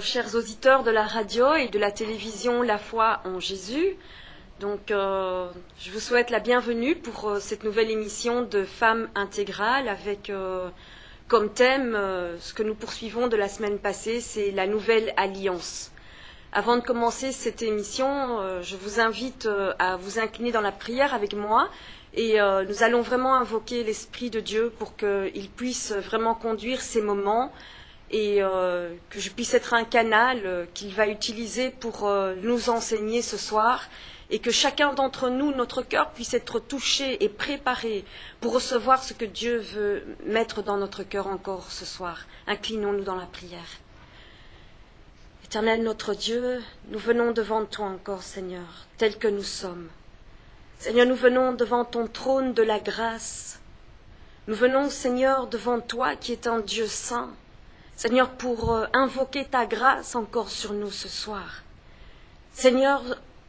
chers auditeurs de la radio et de la télévision La Foi en Jésus. Donc, je vous souhaite la bienvenue pour cette nouvelle émission de Femmes intégrales avec comme thème ce que nous poursuivons de la semaine passée, c'est la nouvelle alliance. Avant de commencer cette émission, je vous invite à vous incliner dans la prière avec moi et nous allons vraiment invoquer l'Esprit de Dieu pour qu'il puisse vraiment conduire ces moments et que je puisse être un canal qu'il va utiliser pour nous enseigner ce soir et que chacun d'entre nous, notre cœur puisse être touché et préparé pour recevoir ce que Dieu veut mettre dans notre cœur encore ce soir. Inclinons-nous dans la prière. Éternel notre Dieu, nous venons devant toi encore, Seigneur, tels que nous sommes. Seigneur, nous venons devant ton trône de la grâce. Nous venons, Seigneur, devant toi qui es un Dieu saint. Seigneur, pour invoquer ta grâce encore sur nous ce soir. Seigneur,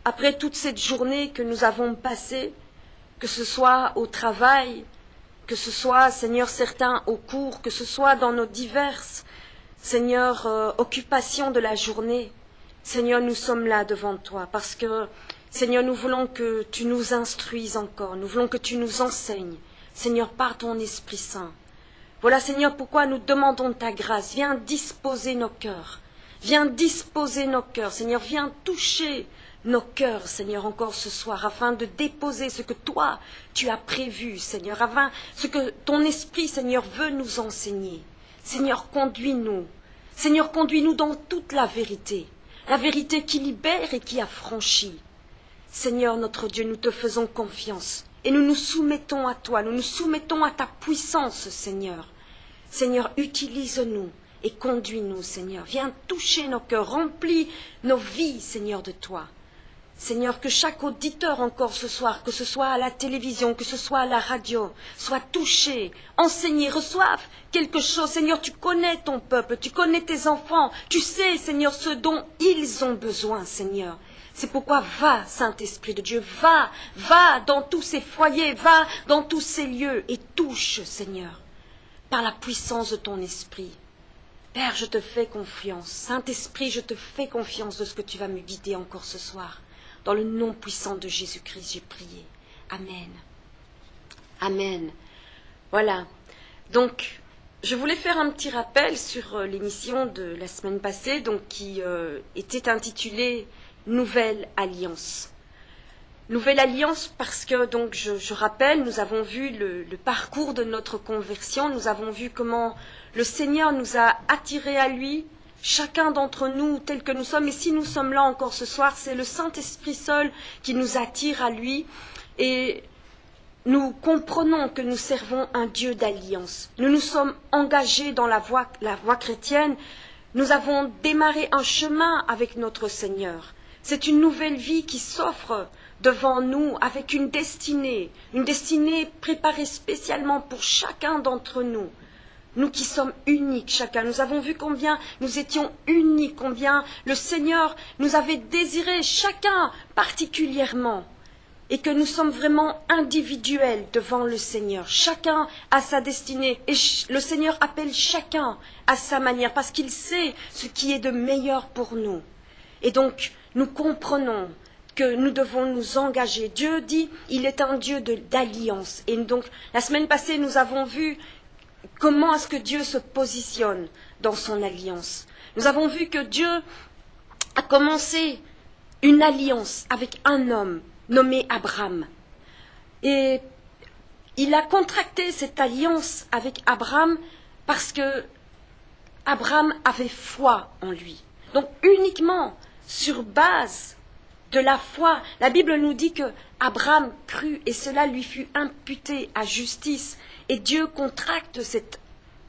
après toute cette journée que nous avons passée, que ce soit au travail, que ce soit, Seigneur, certains au cours, que ce soit dans nos diverses, Seigneur, occupations de la journée, Seigneur, nous sommes là devant toi parce que, Seigneur, nous voulons que tu nous instruises encore, nous voulons que tu nous enseignes, Seigneur, par ton Esprit Saint. Voilà, Seigneur, pourquoi nous demandons ta grâce. Viens disposer nos cœurs. Viens disposer nos cœurs. Seigneur, viens toucher nos cœurs, Seigneur, encore ce soir, afin de déposer ce que toi, tu as prévu, Seigneur, afin ce que ton Esprit, Seigneur, veut nous enseigner. Seigneur, conduis-nous. Seigneur, conduis-nous dans toute la vérité qui libère et qui affranchit. Seigneur, notre Dieu, nous te faisons confiance. Et nous nous soumettons à toi, nous nous soumettons à ta puissance, Seigneur. Seigneur, utilise-nous et conduis-nous, Seigneur. Viens toucher nos cœurs, remplis nos vies, Seigneur, de toi. Seigneur, que chaque auditeur encore ce soir, que ce soit à la télévision, que ce soit à la radio, soit touché, enseigné, reçoive quelque chose. Seigneur, tu connais ton peuple, tu connais tes enfants, tu sais, Seigneur, ce dont ils ont besoin, Seigneur. C'est pourquoi va, Saint-Esprit de Dieu, va dans tous ces foyers, va dans tous ces lieux et touche, Seigneur, par la puissance de ton Esprit. Père, je te fais confiance. Saint-Esprit, je te fais confiance de ce que tu vas me guider encore ce soir. Dans le nom puissant de Jésus-Christ, j'ai prié. Amen. Amen. Voilà. Donc, je voulais faire un petit rappel sur l'émission de la semaine passée, donc qui était intitulée Nouvelle Alliance. Nouvelle Alliance parce que, donc, je rappelle, nous avons vu le parcours de notre conversion, nous avons vu comment le Seigneur nous a attirés à lui, chacun d'entre nous tels que nous sommes, et si nous sommes là encore ce soir, c'est le Saint-Esprit seul qui nous attire à lui, et nous comprenons que nous servons un Dieu d'alliance. Nous nous sommes engagés dans la voie chrétienne, nous avons démarré un chemin avec notre Seigneur. C'est une nouvelle vie qui s'offre devant nous avec une destinée préparée spécialement pour chacun d'entre nous. Nous qui sommes uniques chacun, nous avons vu combien nous étions uniques, combien le Seigneur nous avait désirés chacun particulièrement et que nous sommes vraiment individuels devant le Seigneur. Chacun a sa destinée et le Seigneur appelle chacun à sa manière parce qu'il sait ce qui est de meilleur pour nous. Et donc, nous comprenons que nous devons nous engager. Dieu dit, il est un Dieu d'alliance. Et donc, la semaine passée, nous avons vu comment est-ce que Dieu se positionne dans son alliance. Nous avons vu que Dieu a commencé une alliance avec un homme nommé Abraham. Et il a contracté cette alliance avec Abraham parce que Abraham avait foi en lui. Donc, uniquement sur base de la foi, la Bible nous dit que Abraham crut et cela lui fut imputé à justice. Et Dieu contracte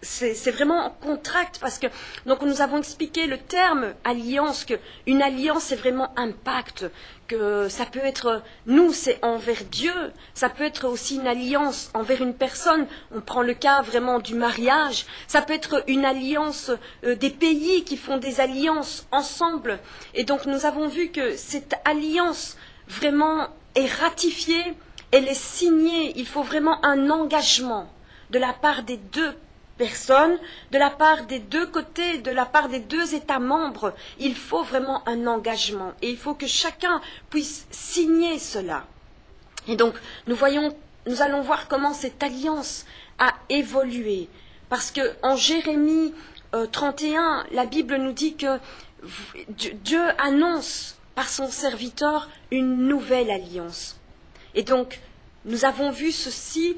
c'est vraiment en contracte parce que donc nous avons expliqué le terme alliance, que une alliance c'est vraiment un pacte, que ça peut être nous c'est envers Dieu, ça peut être aussi une alliance envers une personne, on prend le cas vraiment du mariage, ça peut être une alliance des pays qui font des alliances ensemble, et donc nous avons vu que cette alliance vraiment est ratifiée, elle est signée, il faut vraiment un engagement de la part des deux personnes, de la part des deux côtés, de la part des deux États membres. Il faut vraiment un engagement et il faut que chacun puisse signer cela. Et donc, nous allons voir comment cette alliance a évolué. Parce que en Jérémie 31, la Bible nous dit que Dieu annonce par son serviteur une nouvelle alliance. Et donc, nous avons vu ceci,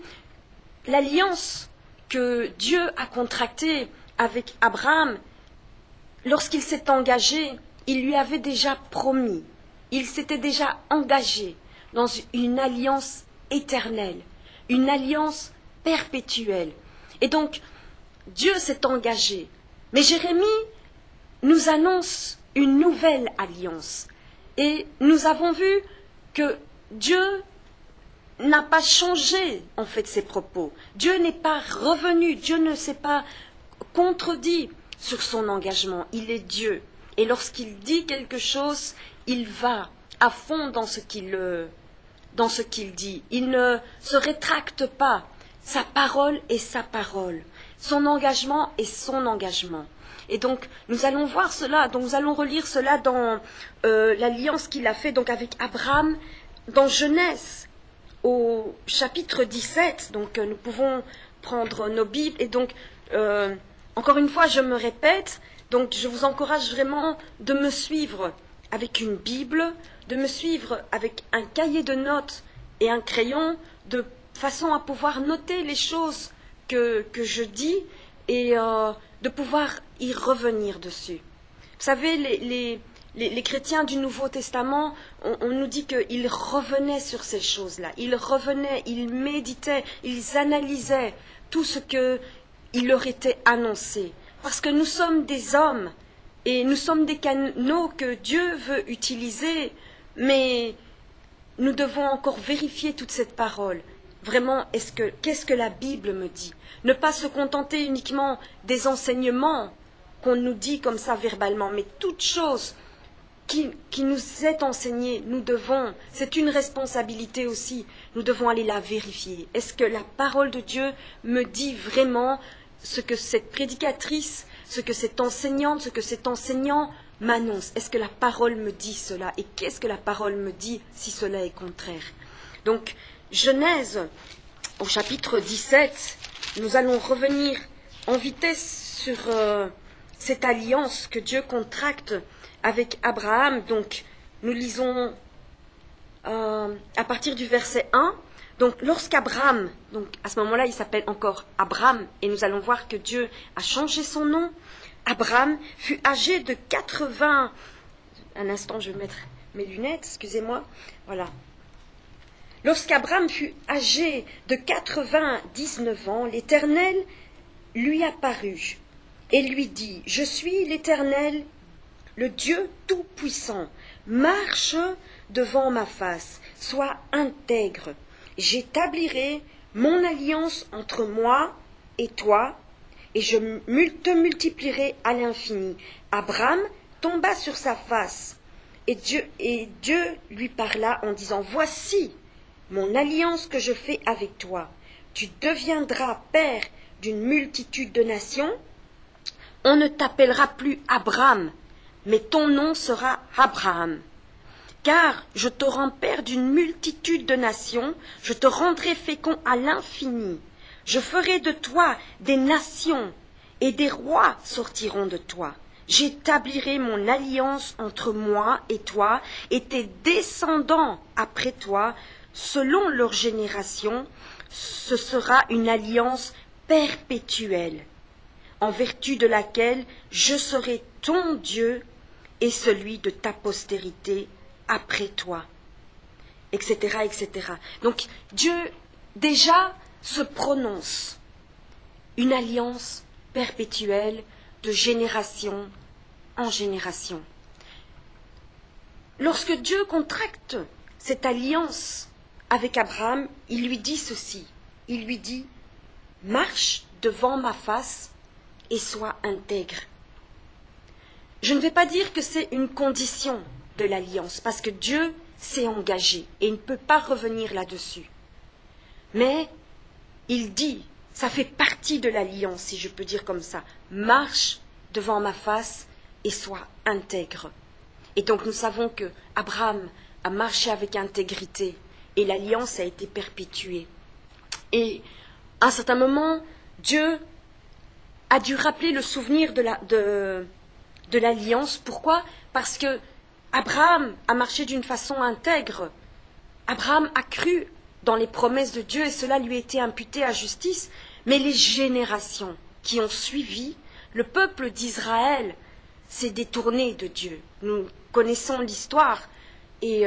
l'alliance que Dieu a contractée avec Abraham, lorsqu'il s'est engagé, il lui avait déjà promis, il s'était déjà engagé dans une alliance éternelle, une alliance perpétuelle. Et donc, Dieu s'est engagé. Mais Jérémie nous annonce une nouvelle alliance. Et nous avons vu que Dieu n'a pas changé, en fait, ses propos. Dieu n'est pas revenu, Dieu ne s'est pas contredit sur son engagement. Il est Dieu. Et lorsqu'il dit quelque chose, il va à fond dans ce qu'il dit. Il ne se rétracte pas. Sa parole est sa parole. Son engagement est son engagement. Et donc, nous allons voir cela, donc nous allons relire cela dans l'alliance qu'il a fait donc avec Abraham dans Genèse, au chapitre 17. Donc, nous pouvons prendre nos Bibles. Et donc, encore une fois, je me répète, donc je vous encourage vraiment de me suivre avec une Bible, de me suivre avec un cahier de notes et un crayon, de façon à pouvoir noter les choses que je dis et de pouvoir y revenir dessus. Vous savez, les chrétiens du Nouveau Testament, on nous dit qu'ils revenaient sur ces choses-là. Ils revenaient, ils méditaient, ils analysaient tout ce qu'il leur était annoncé. Parce que nous sommes des hommes et nous sommes des canaux que Dieu veut utiliser, mais nous devons encore vérifier toute cette parole. Vraiment, qu'est-ce que la Bible me dit? Ne pas se contenter uniquement des enseignements qu'on nous dit comme ça verbalement, mais toute chose qui nous est enseignée, nous devons, c'est une responsabilité aussi, nous devons aller la vérifier. Est-ce que la parole de Dieu me dit vraiment ce que cette prédicatrice, ce que cette enseignante, ce que cet enseignant m'annonce? Est-ce que la parole me dit cela? Et qu'est-ce que la parole me dit si cela est contraire? Donc, Genèse, au chapitre 17, nous allons revenir en vitesse sur cette alliance que Dieu contracte avec Abraham. Donc, nous lisons à partir du verset 1. Donc, lorsqu'Abraham, donc à ce moment-là, il s'appelle encore Abraham, et nous allons voir que Dieu a changé son nom. Abraham fut âgé de 80... Un instant, je vais mettre mes lunettes, excusez-moi. Voilà. Lorsqu'Abraham fut âgé de 99 ans, l'Éternel lui apparut et lui dit, « Je suis l'Éternel, le Dieu Tout-Puissant. Marche devant ma face, sois intègre. J'établirai mon alliance entre moi et toi, et je te multiplierai à l'infini. » Abraham tomba sur sa face, et Dieu lui parla en disant, « Voici mon alliance que je fais avec toi. Tu deviendras père d'une multitude de nations. On ne t'appellera plus Abraham, mais ton nom sera Abraham. Car je te rends père d'une multitude de nations, je te rendrai fécond à l'infini. Je ferai de toi des nations, et des rois sortiront de toi. J'établirai mon alliance entre moi et toi, et tes descendants après toi, selon leur génération, ce sera une alliance perpétuelle, en vertu de laquelle je serai ton Dieu et celui de ta postérité après toi, etc., etc. Donc Dieu déjà se prononce une alliance perpétuelle de génération en génération. Lorsque Dieu contracte cette alliance avec Abraham, il lui dit ceci, il lui dit « Marche devant ma face et sois intègre ». Je ne vais pas dire que c'est une condition de l'alliance, parce que Dieu s'est engagé et il ne peut pas revenir là-dessus. Mais il dit Ça fait partie de l'alliance, si je peux dire comme ça. Marche devant ma face et sois intègre. Et donc nous savons que Abraham a marché avec intégrité et l'alliance a été perpétuée. Et à un certain moment, Dieu a dû rappeler le souvenir de l'alliance. Pourquoi? Parce que Abraham a marché d'une façon intègre. Abraham a cru dans les promesses de Dieu et cela lui a été imputé à justice. Mais les générations qui ont suivi, le peuple d'Israël s'est détourné de Dieu. Nous connaissons l'histoire et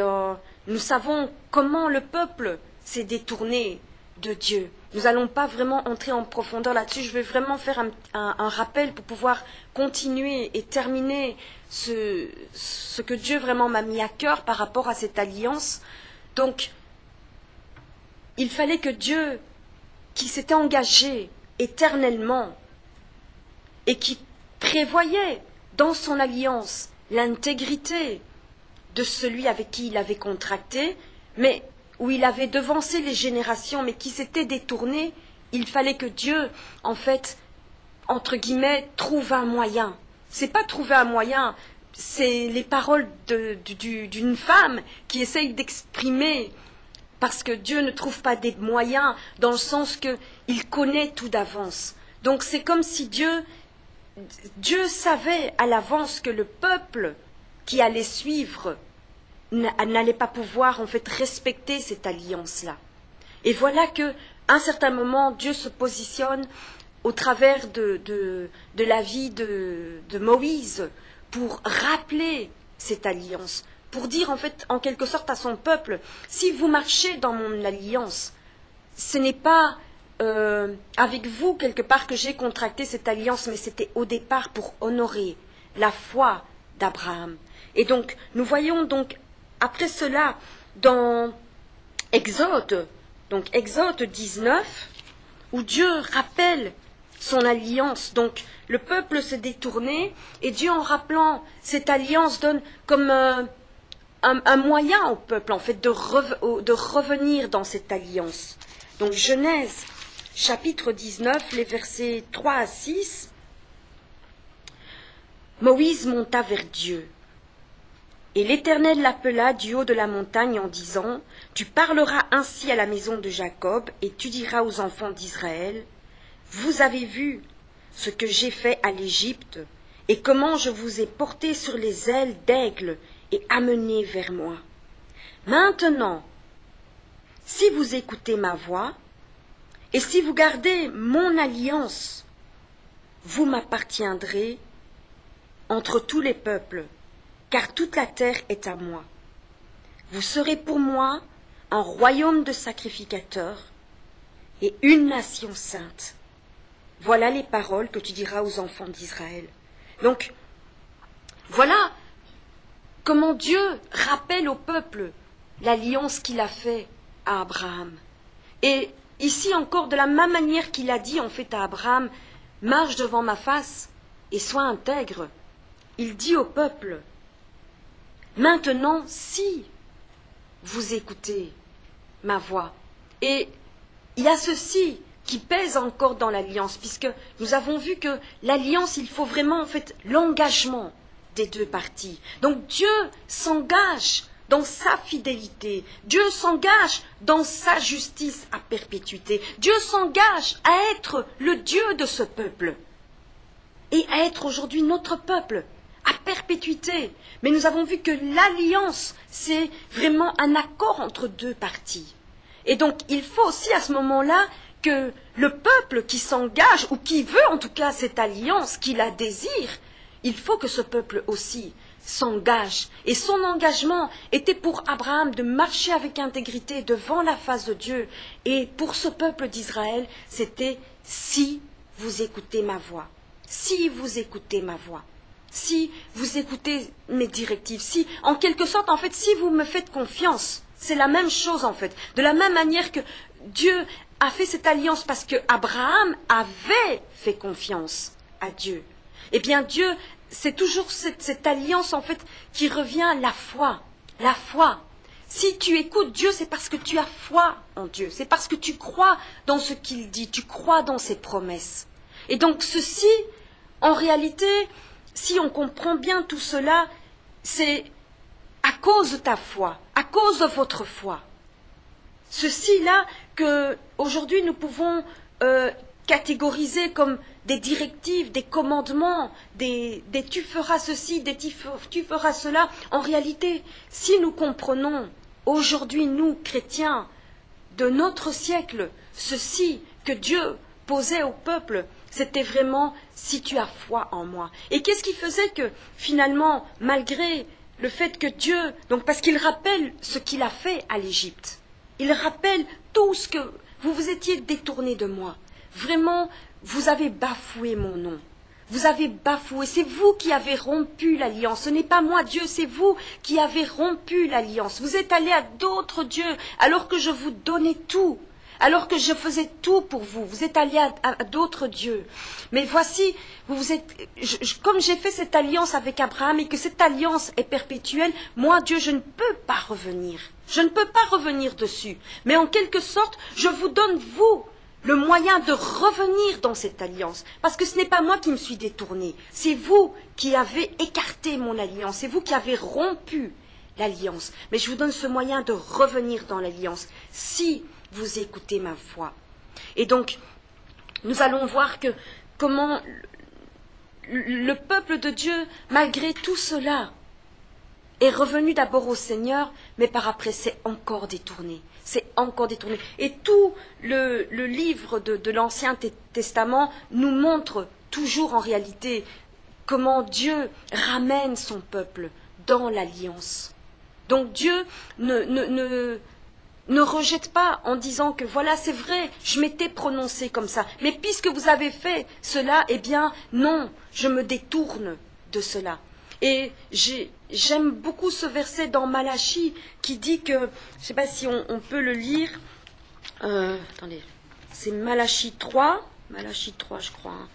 nous savons comment le peuple s'est détourné de Dieu. Nous n'allons pas vraiment entrer en profondeur là-dessus. Je vais vraiment faire un rappel pour pouvoir continuer et terminer ce que Dieu vraiment m'a mis à cœur par rapport à cette alliance. Donc, il fallait que Dieu, qui s'était engagé éternellement et qui prévoyait dans son alliance l'intégrité de celui avec qui il avait contracté, mais où il avait devancé les générations, mais qui s'était détourné, il fallait que Dieu, en fait, entre guillemets, trouve un moyen. C'est pas trouver un moyen, c'est les paroles d'une femme qui essaye d'exprimer, parce que Dieu ne trouve pas des moyens, dans le sens qu'il connaît tout d'avance. Donc c'est comme si Dieu savait à l'avance que le peuple qui allait suivre n'allait pas pouvoir en fait respecter cette alliance-là. Et voilà que, à un certain moment, Dieu se positionne au travers de la vie de Moïse pour rappeler cette alliance, pour dire en fait en quelque sorte à son peuple, si vous marchez dans mon alliance, ce n'est pas avec vous quelque part que j'ai contracté cette alliance, mais c'était au départ pour honorer la foi d'Abraham. Et donc nous voyons donc après cela dans Exode 19, où Dieu rappelle son alliance. Donc le peuple s'est détourné et Dieu, en rappelant cette alliance, donne comme un moyen au peuple en fait de revenir dans cette alliance. Donc Genèse chapitre 19, les versets 3 à 6. Moïse monta vers Dieu. Et l'Éternel l'appela du haut de la montagne en disant, « Tu parleras ainsi à la maison de Jacob, et tu diras aux enfants d'Israël, « Vous avez vu ce que j'ai fait à l'Égypte, et comment je vous ai porté sur les ailes d'aigle et amené vers moi. Maintenant, si vous écoutez ma voix, et si vous gardez mon alliance, vous m'appartiendrez entre tous les peuples, car toute la terre est à moi. Vous serez pour moi un royaume de sacrificateurs et une nation sainte. Voilà les paroles que tu diras aux enfants d'Israël. » Donc, voilà comment Dieu rappelle au peuple l'alliance qu'il a faite à Abraham. Et ici encore, de la même manière qu'il a dit en fait à Abraham, « Marche devant ma face et sois intègre », il dit au peuple, maintenant, si vous écoutez ma voix, et il y a ceci qui pèse encore dans l'alliance, puisque nous avons vu que l'alliance, il faut vraiment en fait l'engagement des deux parties. Donc Dieu s'engage dans sa fidélité, Dieu s'engage dans sa justice à perpétuité, Dieu s'engage à être le Dieu de ce peuple et à être aujourd'hui notre peuple à perpétuité. Mais nous avons vu que l'alliance, c'est vraiment un accord entre deux parties. Et donc, il faut aussi à ce moment-là que le peuple qui s'engage, ou qui veut en tout cas cette alliance, qui la désire, il faut que ce peuple aussi s'engage. Et son engagement était pour Abraham de marcher avec intégrité devant la face de Dieu. Et pour ce peuple d'Israël, c'était « si vous écoutez ma voix ». Si vous écoutez ma voix. Si vous écoutez mes directives, si, en quelque sorte, en fait, si vous me faites confiance, c'est la même chose, en fait. De la même manière que Dieu a fait cette alliance parce que Abraham avait fait confiance à Dieu. Eh bien, Dieu, c'est toujours cette alliance, en fait, qui revient à la foi. La foi. Si tu écoutes Dieu, c'est parce que tu as foi en Dieu. C'est parce que tu crois dans ce qu'il dit, tu crois dans ses promesses. Et donc ceci, en réalité, si on comprend bien tout cela, c'est à cause de ta foi, à cause de votre foi. Ceci-là que aujourd'hui nous pouvons catégoriser comme des directives, des commandements, des tu feras ceci, des tu feras cela. En réalité, si nous comprenons aujourd'hui, nous, chrétiens, de notre siècle, ceci que Dieu posait au peuple, c'était vraiment si tu as foi en moi. Et qu'est-ce qui faisait que finalement, malgré le fait que Dieu, donc parce qu'il rappelle ce qu'il a fait à l'Égypte, il rappelle tout ce que vous vous étiez détourné de moi. Vraiment, vous avez bafoué mon nom. Vous avez bafoué. C'est vous qui avez rompu l'alliance. Ce n'est pas moi, Dieu, c'est vous qui avez rompu l'alliance. Vous êtes allés à d'autres dieux alors que je vous donnais tout. Alors que je faisais tout pour vous. Vous êtes allés à d'autres dieux. Mais voici, comme j'ai fait cette alliance avec Abraham et que cette alliance est perpétuelle, moi, Dieu, je ne peux pas revenir. Je ne peux pas revenir dessus. Mais en quelque sorte, je vous donne, vous, le moyen de revenir dans cette alliance. Parce que ce n'est pas moi qui me suis détourné. C'est vous qui avez écarté mon alliance. C'est vous qui avez rompu l'alliance. Mais je vous donne ce moyen de revenir dans l'alliance. Si vous écoutez ma voix. Et donc, nous allons voir que comment le peuple de Dieu, malgré tout cela, est revenu d'abord au Seigneur, mais par après c'est encore détourné. C'est encore détourné. Et tout le livre de l'Ancien Testament nous montre toujours en réalité comment Dieu ramène son peuple dans l'alliance. Donc Dieu ne rejette pas en disant que voilà, c'est vrai, je m'étais prononcé comme ça. Mais puisque vous avez fait cela, eh bien non, je me détourne de cela. Et j'aime beaucoup ce verset dans Malachie qui dit que, je ne sais pas si on peut le lire, attendez, c'est Malachie 3 je crois.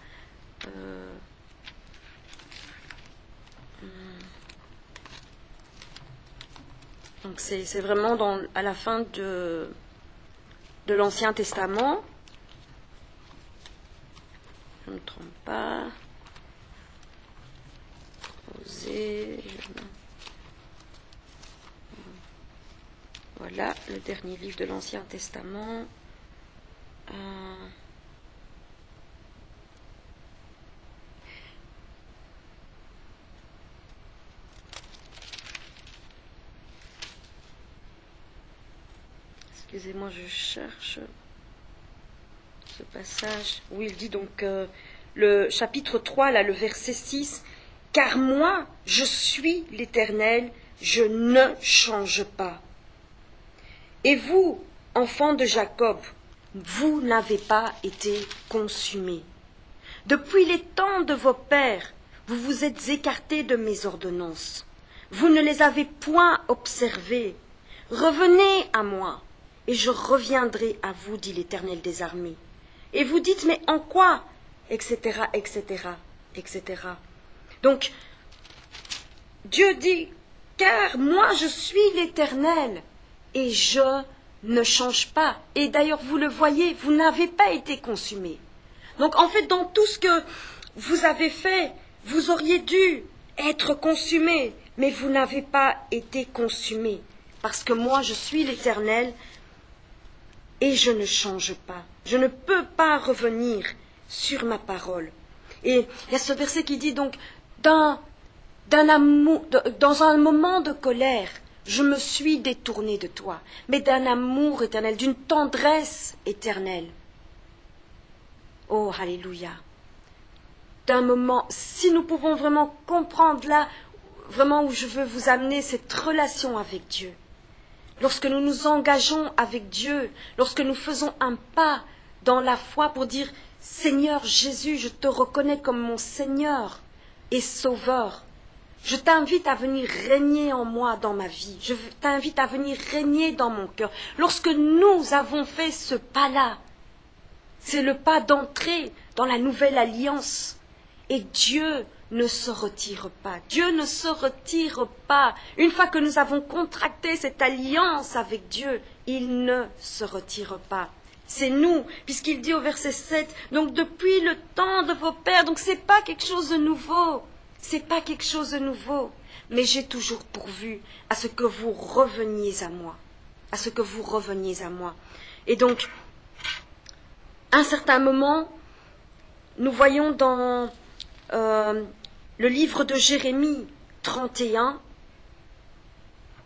Donc c'est vraiment à la fin de l'Ancien Testament. Je ne me trompe pas. Voilà, le dernier livre de l'Ancien Testament. Excusez-moi, je cherche ce passage où il dit donc, le chapitre 3, là, le verset 6, « Car moi, je suis l'Éternel, je ne change pas. Et vous, enfants de Jacob, vous n'avez pas été consumés. Depuis les temps de vos pères, vous vous êtes écartés de mes ordonnances. Vous ne les avez point observées. Revenez à moi, et je reviendrai à vous, dit l'Éternel des armées. Et vous dites, mais en quoi ? Etc., etc., etc. Donc, Dieu dit, car moi je suis l'Éternel, et je ne change pas. Et d'ailleurs, vous le voyez, vous n'avez pas été consumés. Donc, en fait, dans tout ce que vous avez fait, vous auriez dû être consumés, mais vous n'avez pas été consumés. Parce que moi, je suis l'Éternel, et je ne change pas. Je ne peux pas revenir sur ma parole. Et il y a ce verset qui dit donc, dans un moment de colère, je me suis détourné de toi, mais d'un amour éternel, d'une tendresse éternelle. Oh, alléluia. D'un moment, si nous pouvons vraiment comprendre là, vraiment où je veux vous amener cette relation avec Dieu. Lorsque nous nous engageons avec Dieu, lorsque nous faisons un pas dans la foi pour dire « Seigneur Jésus, je te reconnais comme mon Seigneur et Sauveur. Je t'invite à venir régner en moi dans ma vie. Je t'invite à venir régner dans mon cœur. » Lorsque nous avons fait ce pas-là, c'est le pas d'entrer dans la nouvelle alliance. Et Dieu ne se retire pas. Dieu ne se retire pas. Une fois que nous avons contracté cette alliance avec Dieu, il ne se retire pas. C'est nous, puisqu'il dit au verset 7, donc depuis le temps de vos pères, donc c'est pas quelque chose de nouveau. C'est pas quelque chose de nouveau. Mais j'ai toujours pourvu à ce que vous reveniez à moi. À ce que vous reveniez à moi. Et donc, à un certain moment, nous voyons dans le livre de Jérémie 31,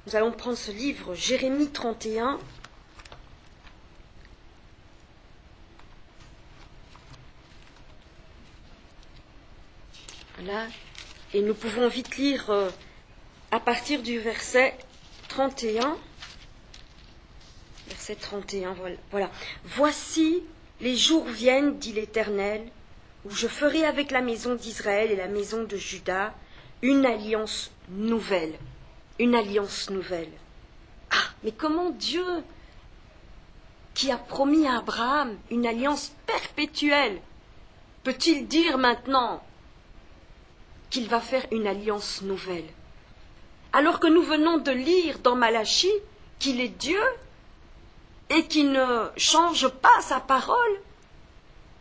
nous allons prendre ce livre, Jérémie 31, voilà, et nous pouvons vite lire à partir du verset 31, verset 31, voilà. Voici, les jours viennent, dit l'Éternel, où je ferai avec la maison d'Israël et la maison de Juda une alliance nouvelle. Une alliance nouvelle. Ah, mais comment Dieu, qui a promis à Abraham une alliance perpétuelle, peut-il dire maintenant qu'il va faire une alliance nouvelle? Alors que nous venons de lire dans Malachie qu'il est Dieu et qu'il ne change pas sa parole,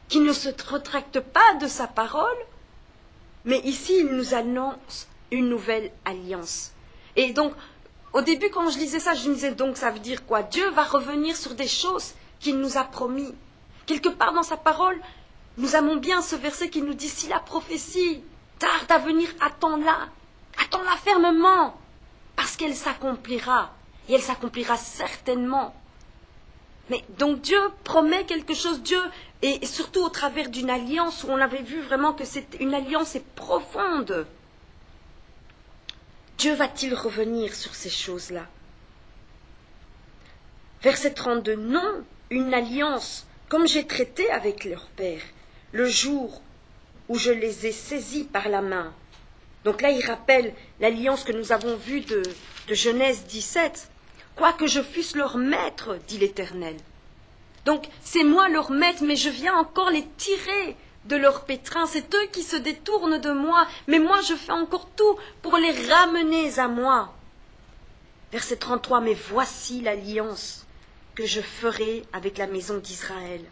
qu'il ne se retracte pas de sa parole, mais ici il nous annonce une nouvelle alliance. Et donc, au début quand je lisais ça, je me disais donc ça veut dire quoi? Dieu va revenir sur des choses qu'il nous a promis. Quelque part dans sa parole, nous aimons bien ce verset qui nous dit si la prophétie tarde à venir, attends-la fermement, parce qu'elle s'accomplira, et elle s'accomplira certainement. Mais donc Dieu promet quelque chose, Dieu, et surtout au travers d'une alliance où on avait vu vraiment que c'est une alliance est profonde. Dieu va-t-il revenir sur ces choses-là? Verset 32, non, une alliance comme j'ai traité avec leur père, le jour où je les ai saisis par la main. Donc là, il rappelle l'alliance que nous avons vue de Genèse 17. Quoique je fusse leur maître, dit l'Éternel. Donc, c'est moi leur maître, mais je viens encore les tirer de leur pétrin. C'est eux qui se détournent de moi, mais moi je fais encore tout pour les ramener à moi. Verset 33, mais voici l'alliance que je ferai avec la maison d'Israël.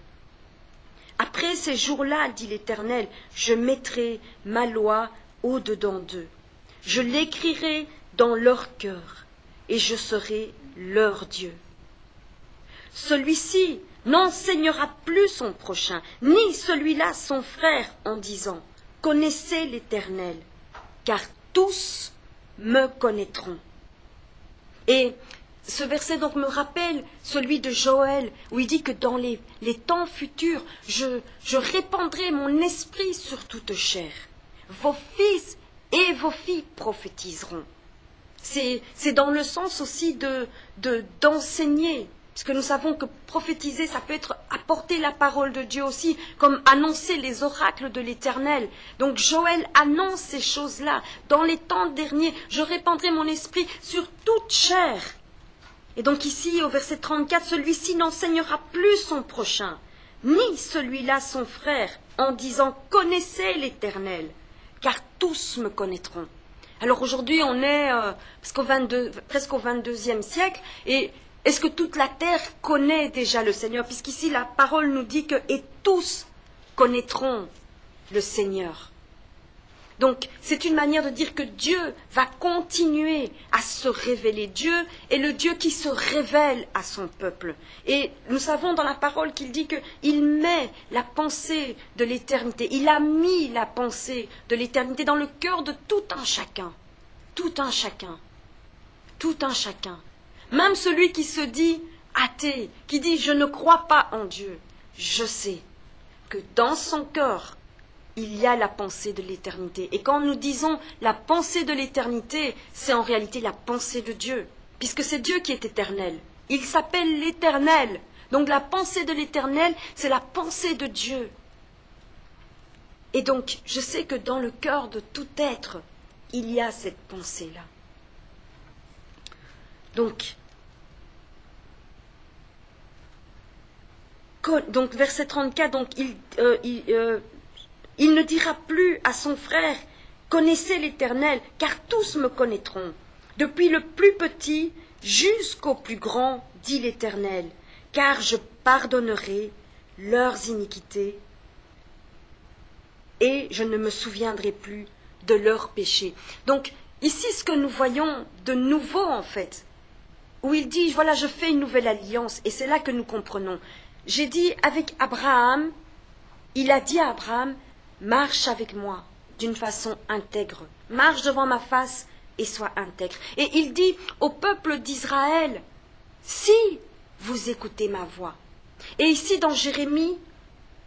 Après ces jours-là, dit l'Éternel, je mettrai ma loi au-dedans d'eux. Je l'écrirai dans leur cœur, et je serai leur Dieu. Celui-ci n'enseignera plus son prochain, ni celui-là son frère, en disant « Connaissez l'Éternel, car tous me connaîtront. » Et ce verset donc me rappelle celui de Joël, où il dit que dans les temps futurs, je répandrai mon esprit sur toute chair. Vos fils et vos filles prophétiseront. C'est dans le sens aussi d'enseigner, parce que nous savons que prophétiser, ça peut être apporter la parole de Dieu aussi, comme annoncer les oracles de l'Éternel. Donc Joël annonce ces choses-là. Dans les temps derniers, je répandrai mon esprit sur toute chair. Et donc ici, au verset 34, celui-ci n'enseignera plus son prochain, ni celui-là son frère, en disant « Connaissez l'Éternel, car tous me connaîtront. » Alors aujourd'hui, on est presque au 22e siècle, et est-ce que toute la terre connaît déjà le Seigneur? Puisqu'ici, la parole nous dit que « et tous connaîtront le Seigneur ». Donc, c'est une manière de dire que Dieu va continuer à se révéler. Dieu est le Dieu qui se révèle à son peuple. Et nous savons dans la parole qu'il dit qu'il met la pensée de l'éternité. Il a mis la pensée de l'éternité dans le cœur de tout un chacun. Tout un chacun. Tout un chacun. Même celui qui se dit athée, qui dit « je ne crois pas en Dieu », je sais que dans son cœur, il y a la pensée de l'éternité. Et quand nous disons la pensée de l'éternité, c'est en réalité la pensée de Dieu, puisque c'est Dieu qui est éternel. Il s'appelle l'Éternel. Donc la pensée de l'Éternel, c'est la pensée de Dieu. Et donc, je sais que dans le cœur de tout être, il y a cette pensée-là. Donc, verset 34, donc il ne dira plus à son frère Connaissez l'Éternel, car tous me connaîtront. Depuis le plus petit jusqu'au plus grand, dit l'Éternel, car je pardonnerai leurs iniquités et je ne me souviendrai plus de leurs péchés. Donc, ici, ce que nous voyons de nouveau, en fait, où il dit, voilà, je fais une nouvelle alliance, et c'est là que nous comprenons. J'ai dit avec Abraham, il a dit à Abraham, marche avec moi d'une façon intègre, marche devant ma face et sois intègre. Et il dit au peuple d'Israël, si vous écoutez ma voix. Et ici, dans Jérémie,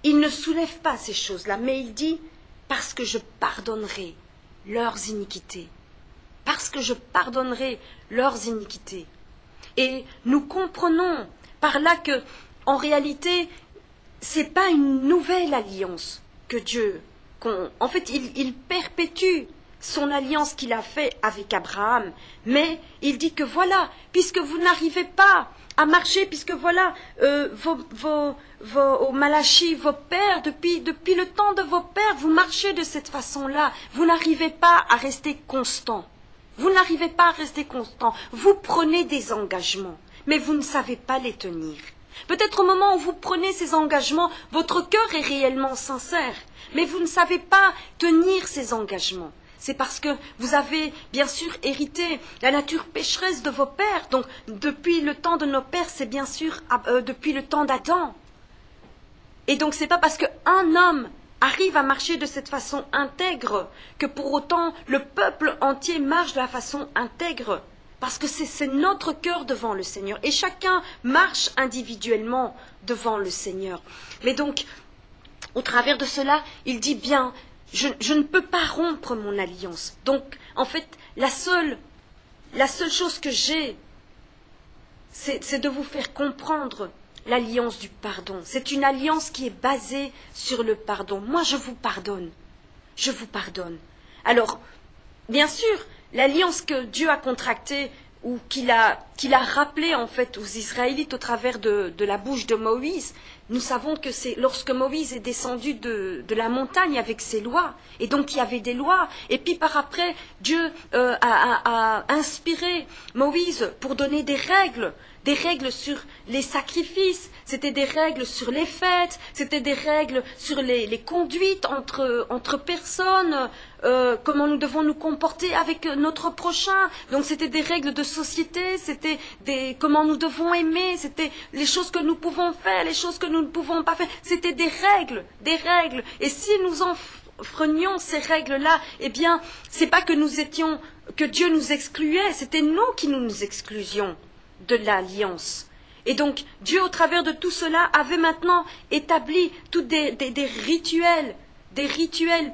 il ne soulève pas ces choses-là, mais il dit, parce que je pardonnerai leurs iniquités. Parce que je pardonnerai leurs iniquités. Et nous comprenons par là que, en réalité, c'est pas une nouvelle alliance que Dieu, en fait, il perpétue son alliance qu'il a faite avec Abraham, mais il dit que voilà, puisque vous n'arrivez pas à marcher, puisque voilà, vos Malachie, vos pères, depuis le temps de vos pères, vous marchez de cette façon-là, vous n'arrivez pas à rester constant. Vous n'arrivez pas à rester constant. Vous prenez des engagements, mais vous ne savez pas les tenir. Peut-être au moment où vous prenez ces engagements, votre cœur est réellement sincère, mais vous ne savez pas tenir ces engagements. C'est parce que vous avez bien sûr hérité la nature pécheresse de vos pères. Donc depuis le temps de nos pères, c'est bien sûr depuis le temps d'Adam. Et donc c'est pas parce qu'un homme arrive à marcher de cette façon intègre que pour autant le peuple entier marche de la façon intègre. Parce que c'est notre cœur devant le Seigneur. Et chacun marche individuellement devant le Seigneur. Mais donc, au travers de cela, il dit bien, je ne peux pas rompre mon alliance. Donc, en fait, la seule chose que j'ai, c'est de vous faire comprendre l'alliance du pardon. C'est une alliance qui est basée sur le pardon. Moi, je vous pardonne. Je vous pardonne. Alors, bien sûr, l'alliance que Dieu a contractée ou qu'il a rappelée en fait aux Israélites au travers de la bouche de Moïse, nous savons que c'est lorsque Moïse est descendu de la montagne avec ses lois, et donc il y avait des lois, et puis par après, Dieu a inspiré Moïse pour donner des règles sur les sacrifices, c'était des règles sur les fêtes, c'était des règles sur les conduites entre personnes, comment nous devons nous comporter avec notre prochain. Donc c'était des règles de société, c'était comment nous devons aimer, c'était les choses que nous pouvons faire, les choses que nous ne pouvons pas faire. C'était des règles. Et si nous enfreignions ces règles-là, eh bien, c'est pas que Dieu nous excluait, c'était nous qui nous exclusions de l'alliance. Et donc, Dieu, au travers de tout cela, avait maintenant établi tous des rituels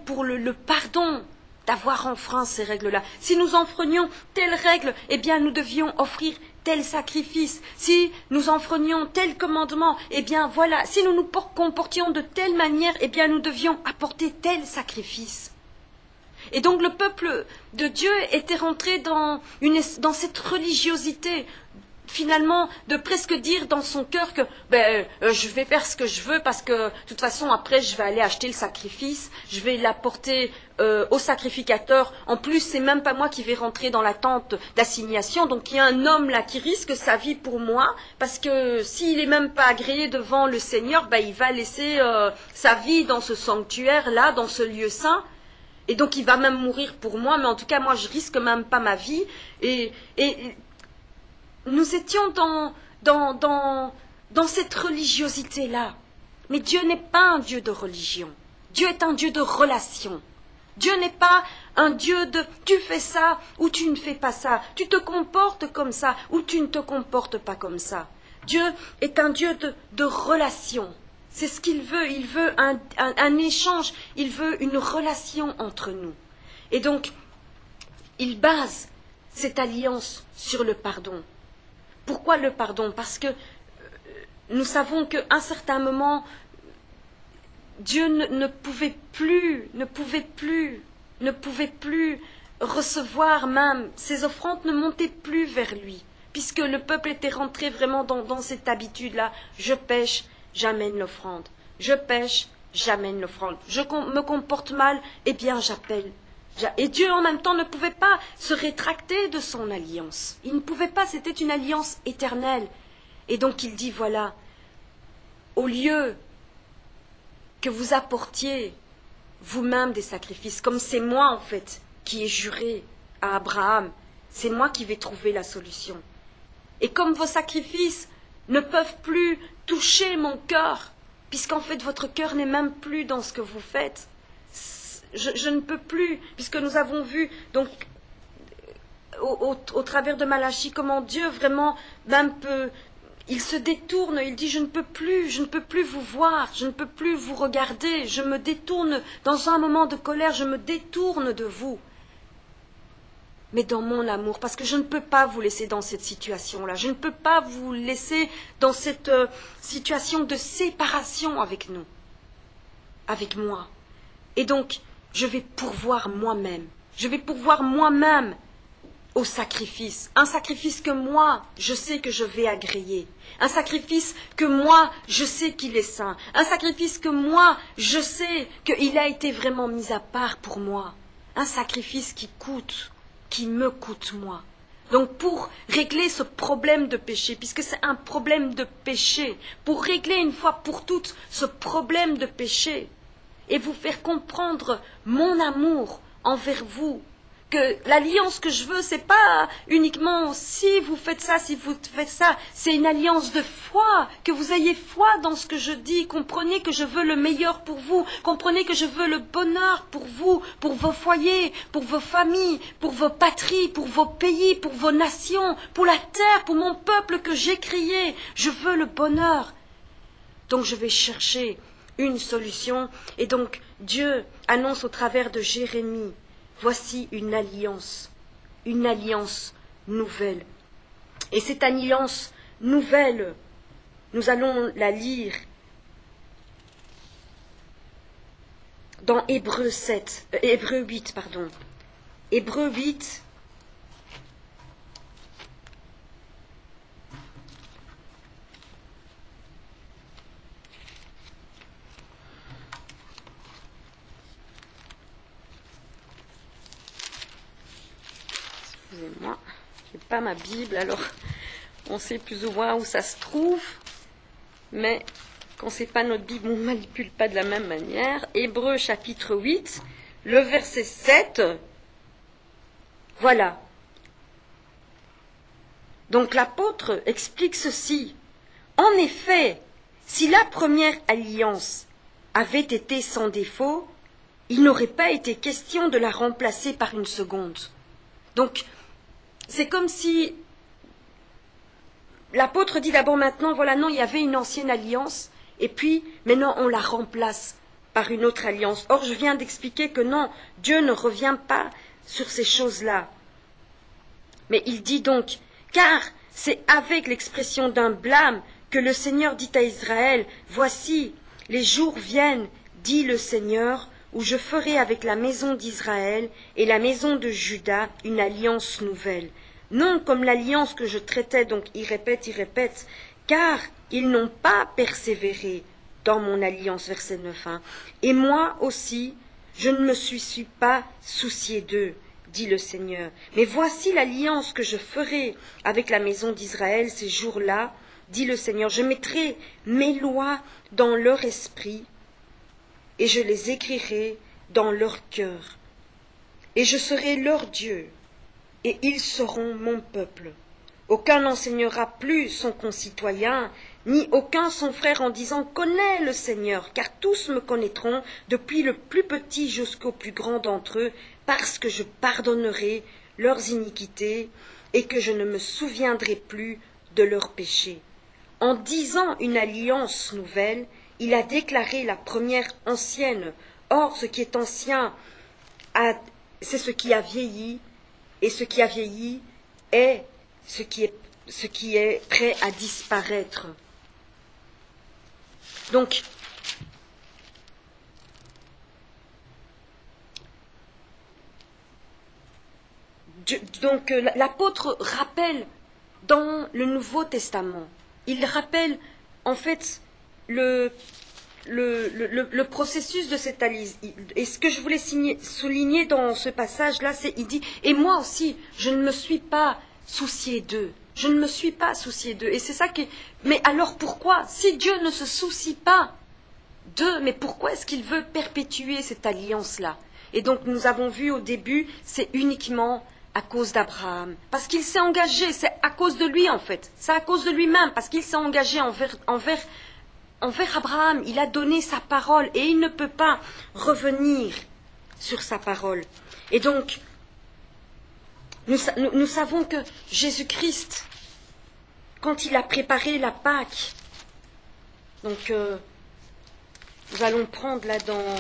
pour le pardon d'avoir enfreint ces règles-là. Si nous enfreignions telle règle, eh bien, nous devions offrir tel sacrifice. Si nous enfreignions tel commandement, eh bien, voilà. Si nous nous comportions de telle manière, eh bien, nous devions apporter tel sacrifice. Et donc, le peuple de Dieu était rentré dans cette religiosité, finalement, de presque dire dans son cœur que je vais faire ce que je veux parce que de toute façon après je vais aller acheter le sacrifice, je vais l'apporter au sacrificateur. En plus, c'est même pas moi qui vais rentrer dans la tente d'assignation, donc il y a un homme là qui risque sa vie pour moi parce que s'il est même pas agréé devant le Seigneur, il va laisser sa vie dans ce sanctuaire là, dans ce lieu saint. Et donc il va même mourir pour moi, mais en tout cas moi je risque même pas ma vie. Et nous étions dans cette religiosité-là. Mais Dieu n'est pas un Dieu de religion. Dieu est un Dieu de relation. Dieu n'est pas un Dieu de tu fais ça ou tu ne fais pas ça. Tu te comportes comme ça ou tu ne te comportes pas comme ça. Dieu est un Dieu de relation. C'est ce qu'il veut. Il veut un échange. Il veut une relation entre nous. Et donc, il base cette alliance sur le pardon. Pourquoi le pardon? Parce que nous savons qu'à un certain moment, Dieu ne pouvait plus recevoir même, ses offrandes ne montaient plus vers lui, puisque le peuple était rentré vraiment dans cette habitude-là. Je pêche, j'amène l'offrande. Je pêche, j'amène l'offrande. Je me comporte mal, eh bien j'appelle Et Dieu en même temps ne pouvait pas se rétracter de son alliance. Il ne pouvait pas, c'était une alliance éternelle. Et donc il dit, voilà, au lieu que vous apportiez vous-même des sacrifices, comme c'est moi en fait qui ai juré à Abraham, c'est moi qui vais trouver la solution. Et comme vos sacrifices ne peuvent plus toucher mon cœur, puisqu'en fait votre cœur n'est même plus dans ce que vous faites, je ne peux plus, puisque nous avons vu donc au travers de Malachie comment Dieu vraiment même peut, il se détourne, il dit je ne peux plus vous voir, je ne peux plus vous regarder, je me détourne, dans un moment de colère, je me détourne de vous. Mais dans mon amour, parce que je ne peux pas vous laisser dans cette situation-là, je ne peux pas vous laisser dans cette situation de séparation avec nous, avec moi. Et donc, je vais pourvoir moi-même au sacrifice, un sacrifice que moi, je sais que je vais agréer, un sacrifice que moi, je sais qu'il est saint, un sacrifice que moi, je sais qu'il a été vraiment mis à part pour moi, un sacrifice qui me coûte moi. Donc pour régler ce problème de péché, puisque c'est un problème de péché, pour régler une fois pour toutes ce problème de péché, et vous faire comprendre mon amour envers vous, que l'alliance que je veux, c'est pas uniquement si vous faites ça, c'est une alliance de foi, que vous ayez foi dans ce que je dis, comprenez que je veux le meilleur pour vous, comprenez que je veux le bonheur pour vous, pour vos foyers, pour vos familles, pour vos patries, pour vos pays, pour vos nations, pour la terre, pour mon peuple que j'ai créé, je veux le bonheur. Donc je vais chercher une solution, et donc Dieu annonce au travers de Jérémie, voici une alliance nouvelle. Et cette alliance nouvelle, nous allons la lire dans Hébreu 8. Hébreu 8. Excusez-moi, je n'ai pas ma Bible, alors on sait plus ou moins où ça se trouve, mais quand ce n'est pas notre Bible, on ne manipule pas de la même manière. Hébreux chapitre 8, le verset 7, voilà. Donc l'apôtre explique ceci. En effet, si la première alliance avait été sans défaut, il n'aurait pas été question de la remplacer par une seconde. Donc, c'est comme si l'apôtre dit d'abord maintenant, voilà, non, il y avait une ancienne alliance, et puis maintenant on la remplace par une autre alliance. Or, je viens d'expliquer que non, Dieu ne revient pas sur ces choses-là. Mais il dit donc, car c'est avec l'expression d'un blâme que le Seigneur dit à Israël, voici, les jours viennent, dit le Seigneur, où je ferai avec la maison d'Israël et la maison de Juda une alliance nouvelle. Non comme l'alliance que je traitais, donc il répète, car ils n'ont pas persévéré dans mon alliance, verset 9. Et moi aussi, je ne me suis pas soucié d'eux, dit le Seigneur. Mais voici l'alliance que je ferai avec la maison d'Israël ces jours-là, dit le Seigneur. Je mettrai mes lois dans leur esprit, et je les écrirai dans leur cœur. Et je serai leur Dieu, et ils seront mon peuple. Aucun n'enseignera plus son concitoyen, ni aucun son frère en disant « Connais le Seigneur », car tous me connaîtront, depuis le plus petit jusqu'au plus grand d'entre eux, parce que je pardonnerai leurs iniquités, et que je ne me souviendrai plus de leurs péchés. En disant une alliance nouvelle, il a déclaré la première ancienne. Or, ce qui est ancien, c'est ce qui a vieilli, et ce qui a vieilli est ce qui est prêt à disparaître. Donc, l'apôtre rappelle dans le Nouveau Testament, il rappelle en fait le processus de cette alliance. Et ce que je voulais souligner dans ce passage-là, c'est il dit, et moi aussi, je ne me suis pas soucié d'eux. Je ne me suis pas soucié d'eux. Et c'est ça qui... Mais alors pourquoi? Si Dieu ne se soucie pas d'eux, mais pourquoi est-ce qu'il veut perpétuer cette alliance-là? Et donc nous avons vu au début, c'est uniquement à cause d'Abraham. Parce qu'il s'est engagé, c'est à cause de lui en fait. C'est à cause de lui-même, parce qu'il s'est engagé envers Abraham. Il a donné sa parole et il ne peut pas revenir sur sa parole. Et donc, nous savons que Jésus-Christ, quand il a préparé la Pâque, donc nous allons prendre là dans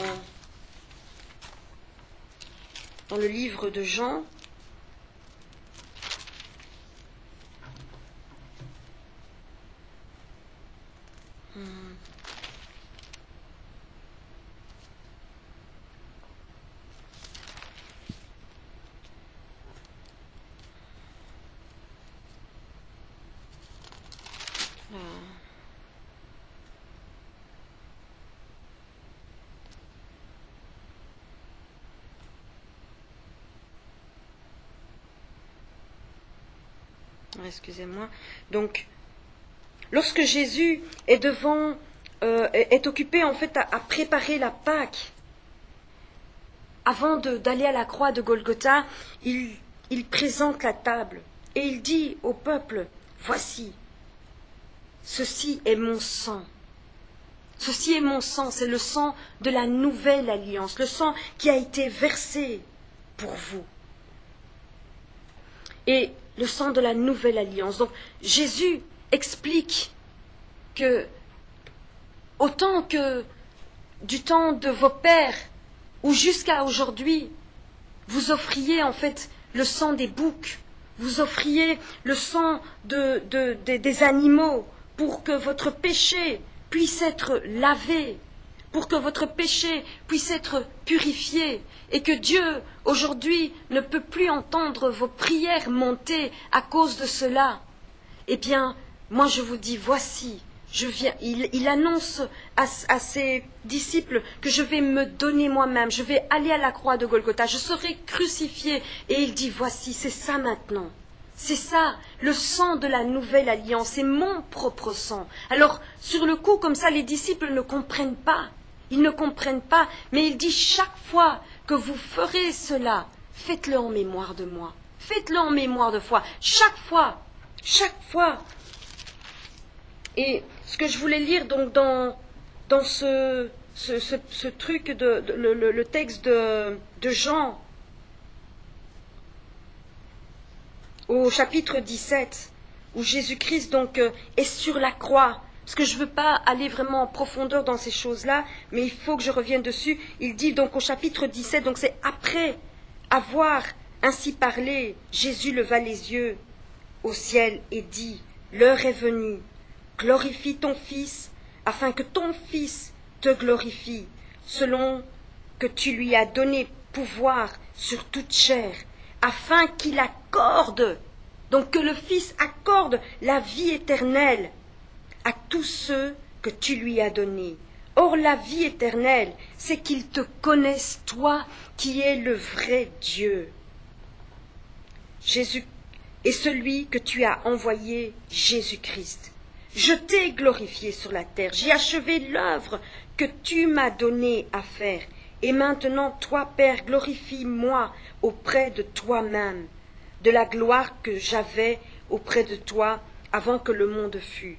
le livre de Jean, excusez-moi. Donc, lorsque Jésus est est occupé en fait à préparer la Pâque, avant d'aller à la croix de Golgotha, il présente la table et il dit au peuple, voici, ceci est mon sang. Ceci est mon sang, c'est le sang de la nouvelle alliance, le sang qui a été versé pour vous. Et le sang de la nouvelle alliance. Donc Jésus explique que autant que du temps de vos pères ou jusqu'à aujourd'hui, vous offriez en fait le sang des boucs, vous offriez le sang des animaux pour que votre péché puisse être lavé, pour que votre péché puisse être purifié, et que Dieu, aujourd'hui, ne peut plus entendre vos prières monter à cause de cela. Eh bien, moi je vous dis, voici, je viens. Il annonce à ses disciples que je vais me donner moi-même, je vais aller à la croix de Golgotha, je serai crucifié, et il dit, voici, c'est ça maintenant. C'est ça, le sang de la nouvelle alliance, c'est mon propre sang. Alors, sur le coup, comme ça, les disciples ne comprennent pas. Ils ne comprennent pas, mais il dit chaque fois que vous ferez cela, faites-le en mémoire de moi. Faites-le en mémoire de foi. Chaque fois. Et ce que je voulais lire donc dans ce truc, le texte de Jean, au chapitre 17, où Jésus-Christ donc est sur la croix. Parce que je ne veux pas aller vraiment en profondeur dans ces choses-là, mais il faut que je revienne dessus. Il dit donc au chapitre 17, donc c'est après avoir ainsi parlé, Jésus leva les yeux au ciel et dit, l'heure est venue, glorifie ton Fils, afin que ton Fils te glorifie, selon que tu lui as donné pouvoir sur toute chair, afin qu'il accorde, donc que le Fils accorde la vie éternelle à tous ceux que tu lui as donnés. Or, la vie éternelle, c'est qu'ils te connaissent, toi, qui es le vrai Dieu. Jésus est celui que tu as envoyé, Jésus-Christ. Je t'ai glorifié sur la terre, j'ai achevé l'œuvre que tu m'as donnée à faire. Et maintenant, toi, Père, glorifie-moi auprès de toi-même, de la gloire que j'avais auprès de toi avant que le monde fût.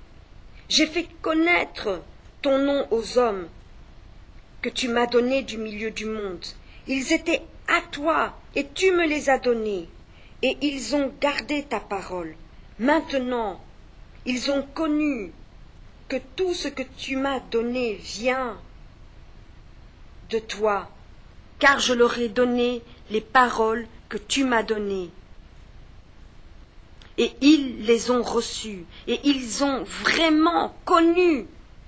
J'ai fait connaître ton nom aux hommes que tu m'as donnés du milieu du monde. Ils étaient à toi et tu me les as donnés, et ils ont gardé ta parole. Maintenant, ils ont connu que tout ce que tu m'as donné vient de toi, car je leur ai donné les paroles que tu m'as données. Et ils les ont reçues, et ils ont vraiment connu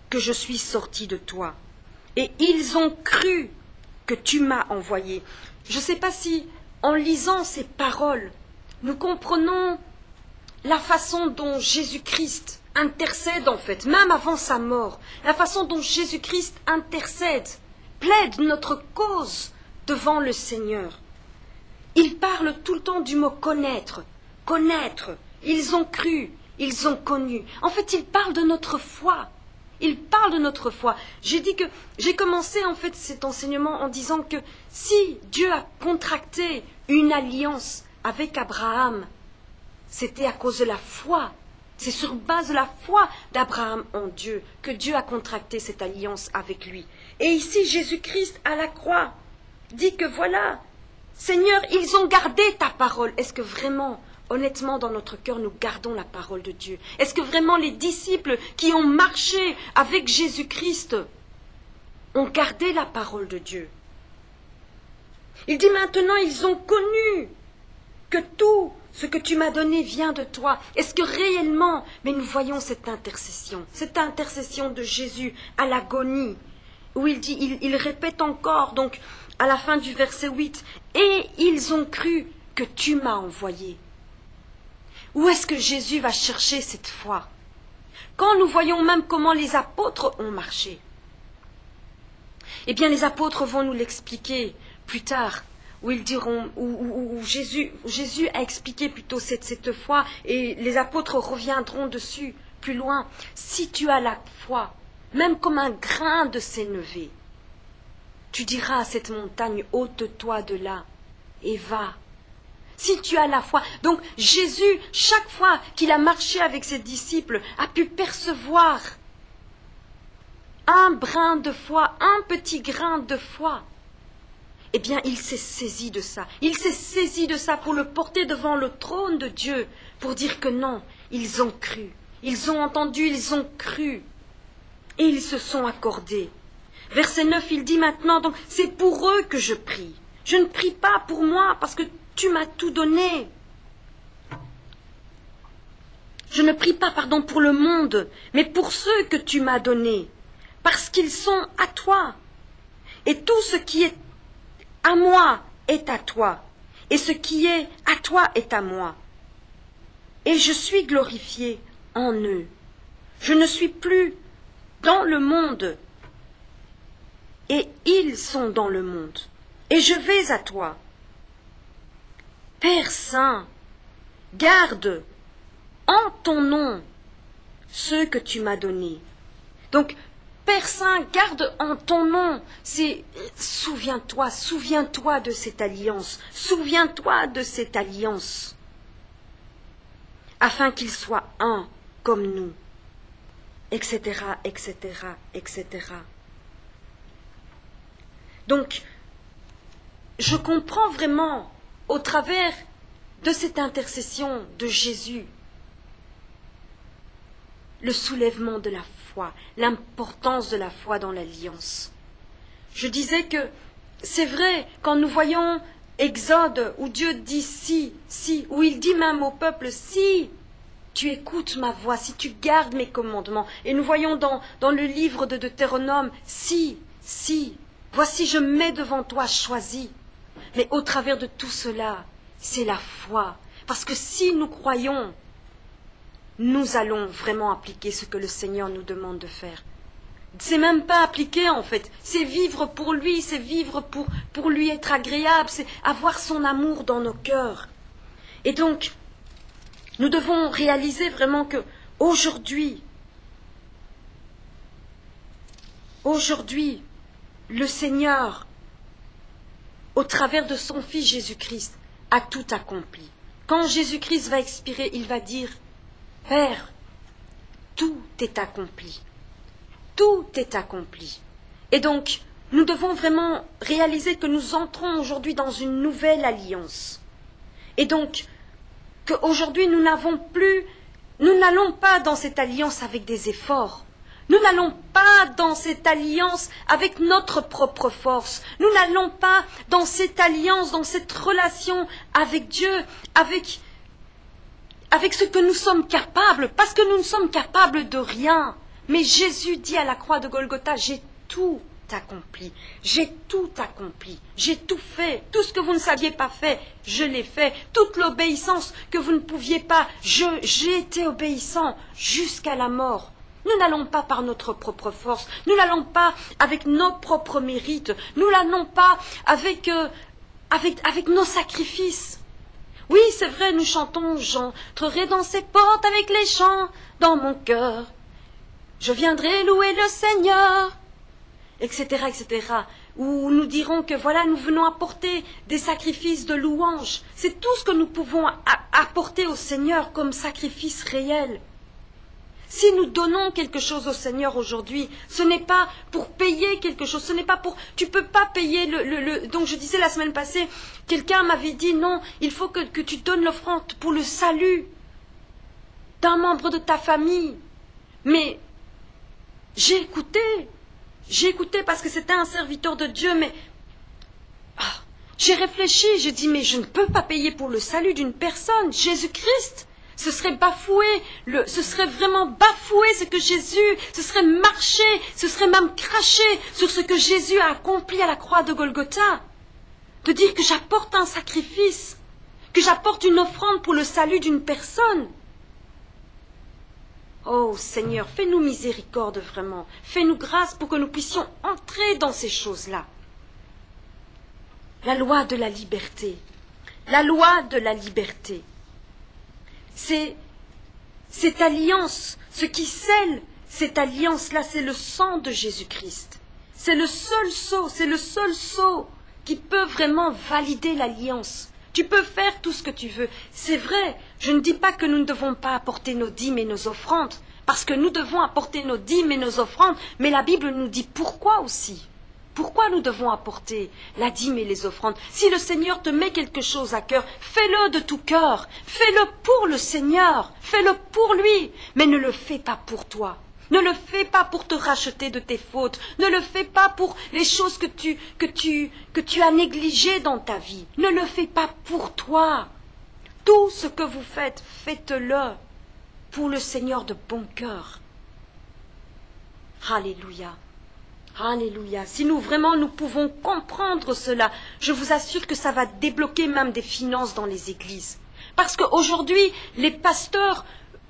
que je suis sorti de toi. Et ils ont cru que tu m'as envoyé. Je ne sais pas si, en lisant ces paroles, nous comprenons la façon dont Jésus-Christ intercède en fait, même avant sa mort, la façon dont Jésus-Christ intercède, plaide notre cause devant le Seigneur. Il parle tout le temps du mot connaître, connaître. Ils ont cru, ils ont connu. En fait, il parle de notre foi. Il parle de notre foi. J'ai commencé en fait cet enseignement en disant que si Dieu a contracté une alliance avec Abraham, c'était à cause de la foi. C'est sur base de la foi d'Abraham en Dieu que Dieu a contracté cette alliance avec lui. Et ici, Jésus-Christ à la croix dit que voilà, Seigneur, ils ont gardé ta parole. Est-ce que vraiment, honnêtement, dans notre cœur, nous gardons la parole de Dieu? Est-ce que vraiment les disciples qui ont marché avec Jésus-Christ ont gardé la parole de Dieu? Il dit maintenant, ils ont connu que tout ce que tu m'as donné vient de toi. Est-ce que réellement, mais nous voyons cette intercession de Jésus à l'agonie, où il dit, il répète encore, donc, à la fin du verset 8, « Et ils ont cru que tu m'as envoyé. » Où est-ce que Jésus va chercher cette foi? Quand nous voyons même comment les apôtres ont marché, eh bien les apôtres vont nous l'expliquer plus tard, où ils diront, où Jésus a expliqué plutôt cette foi, et les apôtres reviendront dessus plus loin. Si tu as la foi, même comme un grain de sénévé, tu diras à cette montagne, ôte-toi de là, et va. Si tu as la foi. Donc Jésus, chaque fois qu'il a marché avec ses disciples, a pu percevoir un brin de foi, un petit grain de foi. Eh bien, il s'est saisi de ça. Il s'est saisi de ça pour le porter devant le trône de Dieu, pour dire que non, ils ont cru. Ils ont entendu, ils ont cru. Et ils se sont accordés. Verset 9, il dit maintenant, donc, c'est pour eux que je prie. Je ne prie pas pour moi, parce que tu m'as tout donné. Je ne prie pas, pour le monde, mais pour ceux que tu m'as donnés, parce qu'ils sont à toi. Et tout ce qui est à moi est à toi, et ce qui est à toi est à moi. Et je suis glorifié en eux. Je ne suis plus dans le monde, et ils sont dans le monde, et je vais à toi. Père Saint, garde en ton nom ceux que tu m'as donnés. Donc, Père Saint, garde en ton nom, c'est souviens-toi de cette alliance, souviens-toi de cette alliance, afin qu'ils soient un comme nous, etc., etc., etc. Donc, je comprends vraiment, au travers de cette intercession de Jésus, le soulèvement de la foi, l'importance de la foi dans l'alliance. Je disais que c'est vrai, quand nous voyons Exode, où Dieu dit si, où il dit même au peuple, si tu écoutes ma voix, si tu gardes mes commandements, et nous voyons dans le livre de Deutéronome, si, voici je mets devant toi, choisis. Mais au travers de tout cela, c'est la foi. Parce que si nous croyons, nous allons vraiment appliquer ce que le Seigneur nous demande de faire. C'est même pas appliquer en fait, c'est vivre pour lui, c'est vivre pour lui être agréable, c'est avoir son amour dans nos cœurs. Et donc, nous devons réaliser vraiment que aujourd'hui, le Seigneur, au travers de son Fils Jésus-Christ, a tout accompli. Quand Jésus-Christ va expirer, il va dire, Père, tout est accompli. Tout est accompli. Et donc, nous devons vraiment réaliser que nous entrons aujourd'hui dans une nouvelle alliance. Et donc, qu'aujourd'hui nous n'allons pas dans cette alliance avec des efforts. Nous n'allons pas dans cette alliance avec notre propre force. Nous n'allons pas dans cette alliance, dans cette relation avec Dieu, avec ce que nous sommes capables, parce que nous ne sommes capables de rien. Mais Jésus dit à la croix de Golgotha, j'ai tout accompli. J'ai tout accompli. J'ai tout fait. Tout ce que vous ne saviez pas faire, je l'ai fait. Toute l'obéissance que vous ne pouviez pas, j'ai été obéissant jusqu'à la mort. Nous n'allons pas par notre propre force. Nous n'allons pas avec nos propres mérites. Nous n'allons pas avec nos sacrifices. Oui, c'est vrai, nous chantons « J'entrerai dans ces portes avec les chants dans mon cœur. Je viendrai louer le Seigneur. » etc., etc. Où nous dirons que voilà, nous venons apporter des sacrifices de louange. C'est tout ce que nous pouvons apporter au Seigneur comme sacrifice réel. Si nous donnons quelque chose au Seigneur aujourd'hui, ce n'est pas pour payer quelque chose, ce n'est pas pour... Tu ne peux pas payer Donc je disais la semaine passée, quelqu'un m'avait dit non, il faut que tu donnes l'offrande pour le salut d'un membre de ta famille. Mais j'ai écouté parce que c'était un serviteur de Dieu, mais j'ai réfléchi, j'ai dit mais je ne peux pas payer pour le salut d'une personne, Jésus-Christ. Ce serait ce serait vraiment bafouer ce que Jésus, ce serait marcher, ce serait même cracher sur ce que Jésus a accompli à la croix de Golgotha. De dire que j'apporte un sacrifice, que j'apporte une offrande pour le salut d'une personne. Oh Seigneur, fais-nous miséricorde vraiment, fais-nous grâce pour que nous puissions entrer dans ces choses-là. La loi de la liberté, la loi de la liberté. C'est cette alliance, ce qui scelle cette alliance-là, c'est le sang de Jésus-Christ. C'est le seul sceau qui peut vraiment valider l'alliance. Tu peux faire tout ce que tu veux. C'est vrai, je ne dis pas que nous ne devons pas apporter nos dîmes et nos offrandes, parce que nous devons apporter nos dîmes et nos offrandes, mais la Bible nous dit pourquoi aussi. Pourquoi nous devons apporter la dîme et les offrandes? Si le Seigneur te met quelque chose à cœur, fais-le de tout cœur, fais-le pour le Seigneur, fais-le pour lui, mais ne le fais pas pour toi. Ne le fais pas pour te racheter de tes fautes, ne le fais pas pour les choses que tu as négligées dans ta vie. Ne le fais pas pour toi. Tout ce que vous faites, faites-le pour le Seigneur de bon cœur. Alléluia. Alléluia. Si nous pouvons comprendre cela, je vous assure que ça va débloquer même des finances dans les églises. Parce qu'aujourd'hui, les pasteurs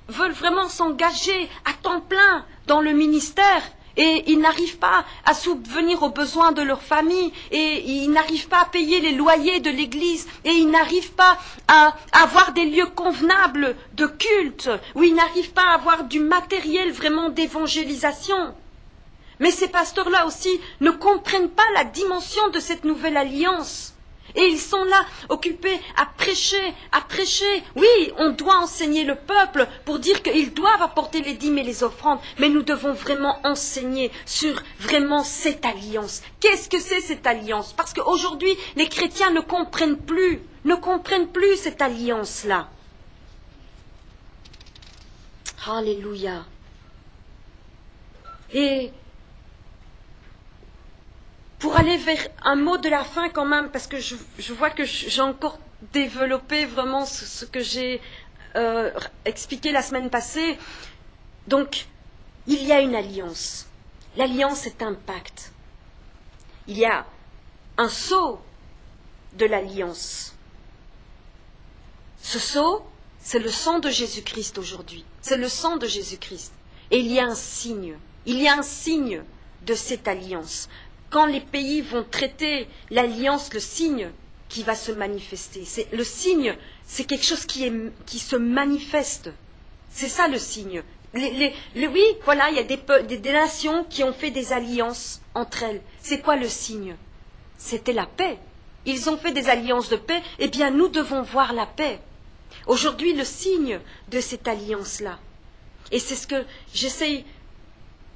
veulent vraiment s'engager à temps plein dans le ministère et ils n'arrivent pas à subvenir aux besoins de leur famille et ils n'arrivent pas à payer les loyers de l'église et ils n'arrivent pas à avoir des lieux convenables de culte où ils n'arrivent pas à avoir du matériel vraiment d'évangélisation. Mais ces pasteurs-là aussi ne comprennent pas la dimension de cette nouvelle alliance. Et ils sont là, occupés à prêcher. Oui, on doit enseigner le peuple pour dire qu'ils doivent apporter les dîmes et les offrandes. Mais nous devons vraiment enseigner sur vraiment cette alliance. Qu'est-ce que c'est cette alliance? Parce qu'aujourd'hui, les chrétiens ne comprennent plus cette alliance-là. Alléluia. Et pour aller vers un mot de la fin quand même, parce que je vois que j'ai encore développé vraiment ce que j'ai expliqué la semaine passée. Donc, il y a une alliance. L'alliance est un pacte. Il y a un sceau de l'alliance. Ce sceau, c'est le sang de Jésus-Christ aujourd'hui. C'est le sang de Jésus-Christ. Et il y a un signe. Il y a un signe de cette alliance. Quand les pays vont traiter l'alliance, le signe qui va se manifester. Le signe, c'est quelque chose qui se manifeste. C'est ça le signe. Oui, voilà, il y a des nations qui ont fait des alliances entre elles. C'est quoi le signe? C'était la paix. Ils ont fait des alliances de paix. Eh bien, nous devons voir la paix. Aujourd'hui, le signe de cette alliance-là. Et c'est ce que j'essaye...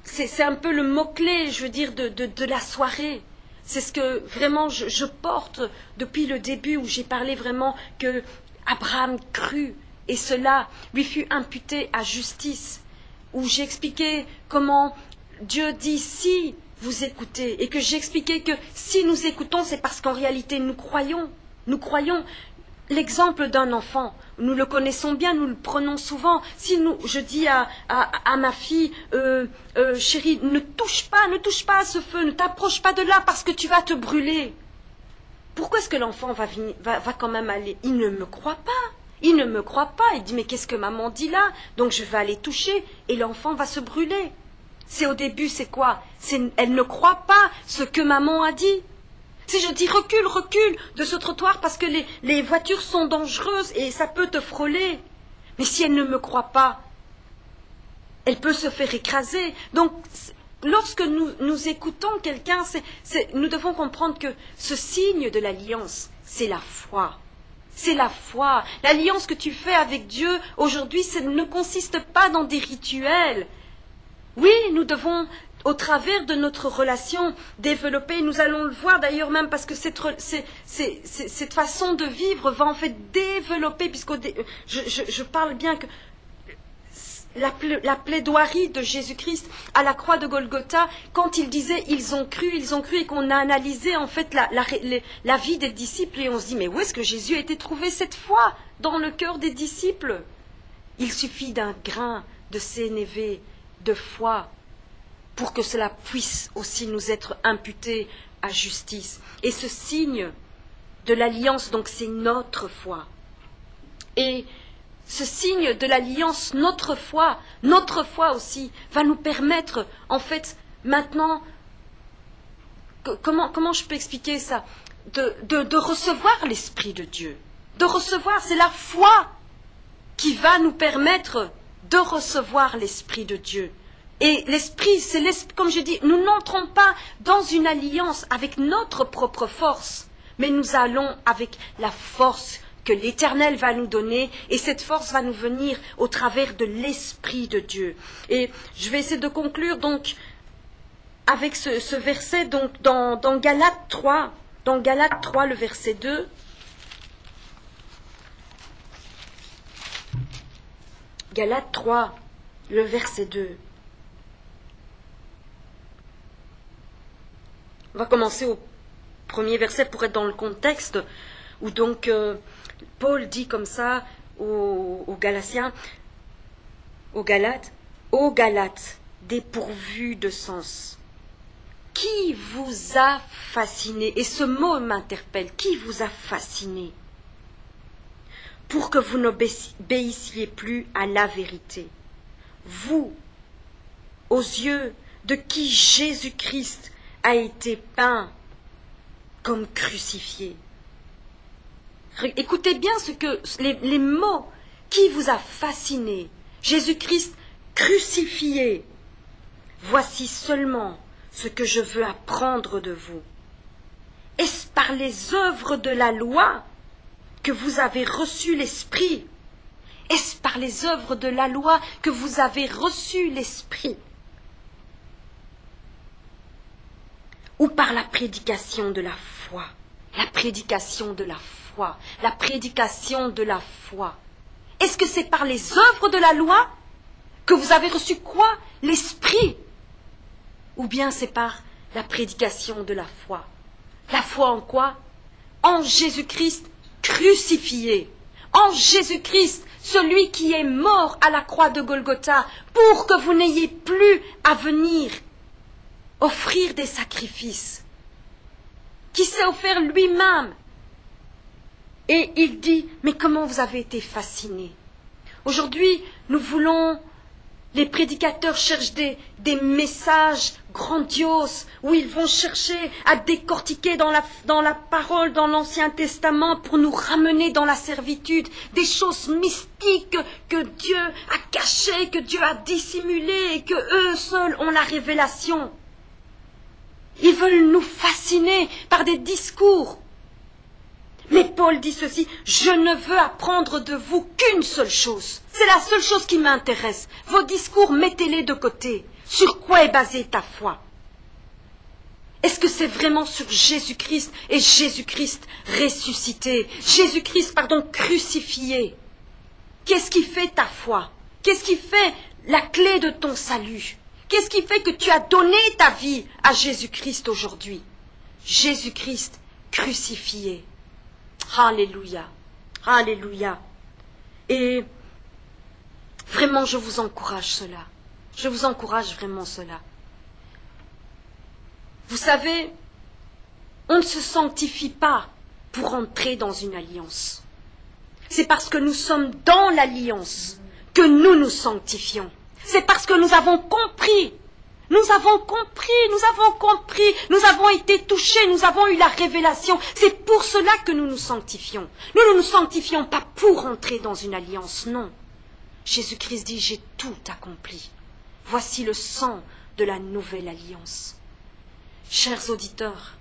C'est un peu le mot-clé, je veux dire, de la soirée. C'est ce que vraiment je porte depuis le début où j'ai parlé vraiment que Abraham crut et cela lui fut imputé à justice. Où j'ai expliqué comment Dieu dit si vous écoutez et que j'ai expliqué que si nous écoutons, c'est parce qu'en réalité nous croyons. Nous croyons. l'exemple d'un enfant, nous le connaissons bien, nous le prenons souvent. Si je dis à ma fille, chérie, ne touche pas à ce feu, ne t'approche pas de là parce que tu vas te brûler. Pourquoi est-ce que l'enfant va quand même aller? Il ne me croit pas. Il ne me croit pas. Il dit, mais qu'est-ce que maman dit là? Donc je vais aller toucher et l'enfant va se brûler. C'est au début, c'est quoi? Elle ne croit pas ce que maman a dit. Si je dis recule de ce trottoir parce que les voitures sont dangereuses et ça peut te frôler. Mais si elle ne me croit pas, elle peut se faire écraser. Donc, lorsque nous écoutons quelqu'un, nous devons comprendre que ce signe de l'alliance, c'est la foi. C'est la foi. L'alliance que tu fais avec Dieu aujourd'hui, ne consiste pas dans des rituels. Oui, nous devons, au travers de notre relation, développer, nous allons le voir d'ailleurs même parce que cette façon de vivre va en fait développer, puisque je parle bien que la plaidoirie de Jésus-Christ à la croix de Golgotha, quand il disait ils ont cru, et qu'on a analysé en fait la vie des disciples et on se dit mais où est-ce que Jésus a été trouvé cette foi dans le cœur des disciples? Il suffit d'un grain de sénévé de foi pour que cela puisse aussi nous être imputé à justice. Et ce signe de l'alliance, donc c'est notre foi. Et ce signe de l'alliance, notre foi aussi, va nous permettre, en fait, maintenant, comment je peux expliquer ça? De recevoir l'Esprit de Dieu. De recevoir, c'est la foi qui va nous permettre de recevoir l'Esprit de Dieu. Et l'Esprit, comme je dis, nous n'entrons pas dans une alliance avec notre propre force, mais nous allons avec la force que l'Éternel va nous donner, et cette force va nous venir au travers de l'Esprit de Dieu. Et je vais essayer de conclure donc avec ce verset donc dans Galates 3, le verset 2. Galates 3, le verset 2. On va commencer au premier verset pour être dans le contexte, où donc Paul dit comme ça aux Galatiens, aux Galates, dépourvus de sens. Qui vous a fasciné? Et ce mot m'interpelle. Qui vous a fasciné? Pour que vous n'obéissiez plus à la vérité. Vous, aux yeux de qui Jésus-Christ a été peint comme crucifié. Écoutez bien les mots. Qui vous a fasciné? Jésus-Christ crucifié. Voici seulement ce que je veux apprendre de vous. Est-ce par les œuvres de la loi que vous avez reçu l'Esprit? Est-ce par les œuvres de la loi que vous avez reçu l'Esprit? Ou par la prédication de la foi? La prédication de la foi. La prédication de la foi. Est-ce que c'est par les œuvres de la loi que vous avez reçu quoi? L'Esprit? Ou bien c'est par la prédication de la foi? La foi en quoi? En Jésus-Christ crucifié. En Jésus-Christ, celui qui est mort à la croix de Golgotha, pour que vous n'ayez plus à venir offrir des sacrifices, qui s'est offert lui-même. Et il dit, mais comment vous avez été fascinés? Aujourd'hui, les prédicateurs cherchent des messages grandioses, où ils vont chercher à décortiquer dans la parole, dans l'Ancien Testament, pour nous ramener dans la servitude, des choses mystiques que Dieu a cachées, que Dieu a dissimulées, et que eux seuls ont la révélation. Ils veulent nous fasciner par des discours. Mais Paul dit ceci, je ne veux apprendre de vous qu'une seule chose. C'est la seule chose qui m'intéresse. Vos discours, mettez-les de côté. Sur quoi est basée ta foi? Est-ce que c'est vraiment sur Jésus-Christ et Jésus-Christ ressuscité? Jésus-Christ, crucifié. Qu'est-ce qui fait ta foi? Qu'est-ce qui fait la clé de ton salut? Qu'est-ce qui fait que tu as donné ta vie à Jésus-Christ aujourd'hui? Jésus-Christ crucifié. Alléluia. Alléluia. Et vraiment, je vous encourage cela. Je vous encourage vraiment cela. Vous savez, on ne se sanctifie pas pour entrer dans une alliance. C'est parce que nous sommes dans l'alliance que nous nous sanctifions. C'est parce que nous avons compris. Nous avons été touchés, nous avons eu la révélation. C'est pour cela que nous nous sanctifions. Nous ne nous sanctifions pas pour entrer dans une alliance, non. Jésus-Christ dit, j'ai tout accompli. Voici le sang de la nouvelle alliance. Chers auditeurs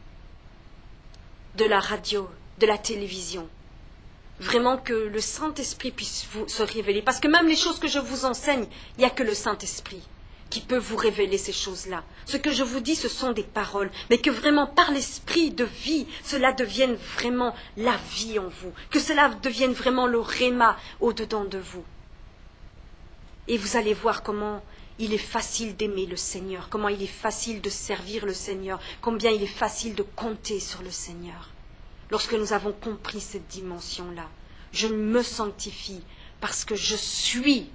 de la radio, de la télévision, vraiment que le Saint-Esprit puisse se révéler. Parce que même les choses que je vous enseigne, il n'y a que le Saint-Esprit qui peut vous révéler ces choses-là. Ce que je vous dis, ce sont des paroles, mais que vraiment par l'esprit de vie, cela devienne vraiment la vie en vous, que cela devienne vraiment le réma au-dedans de vous. Et vous allez voir comment il est facile d'aimer le Seigneur, comment il est facile de servir le Seigneur, combien il est facile de compter sur le Seigneur. Lorsque nous avons compris cette dimension-là, je me sanctifie parce que je suis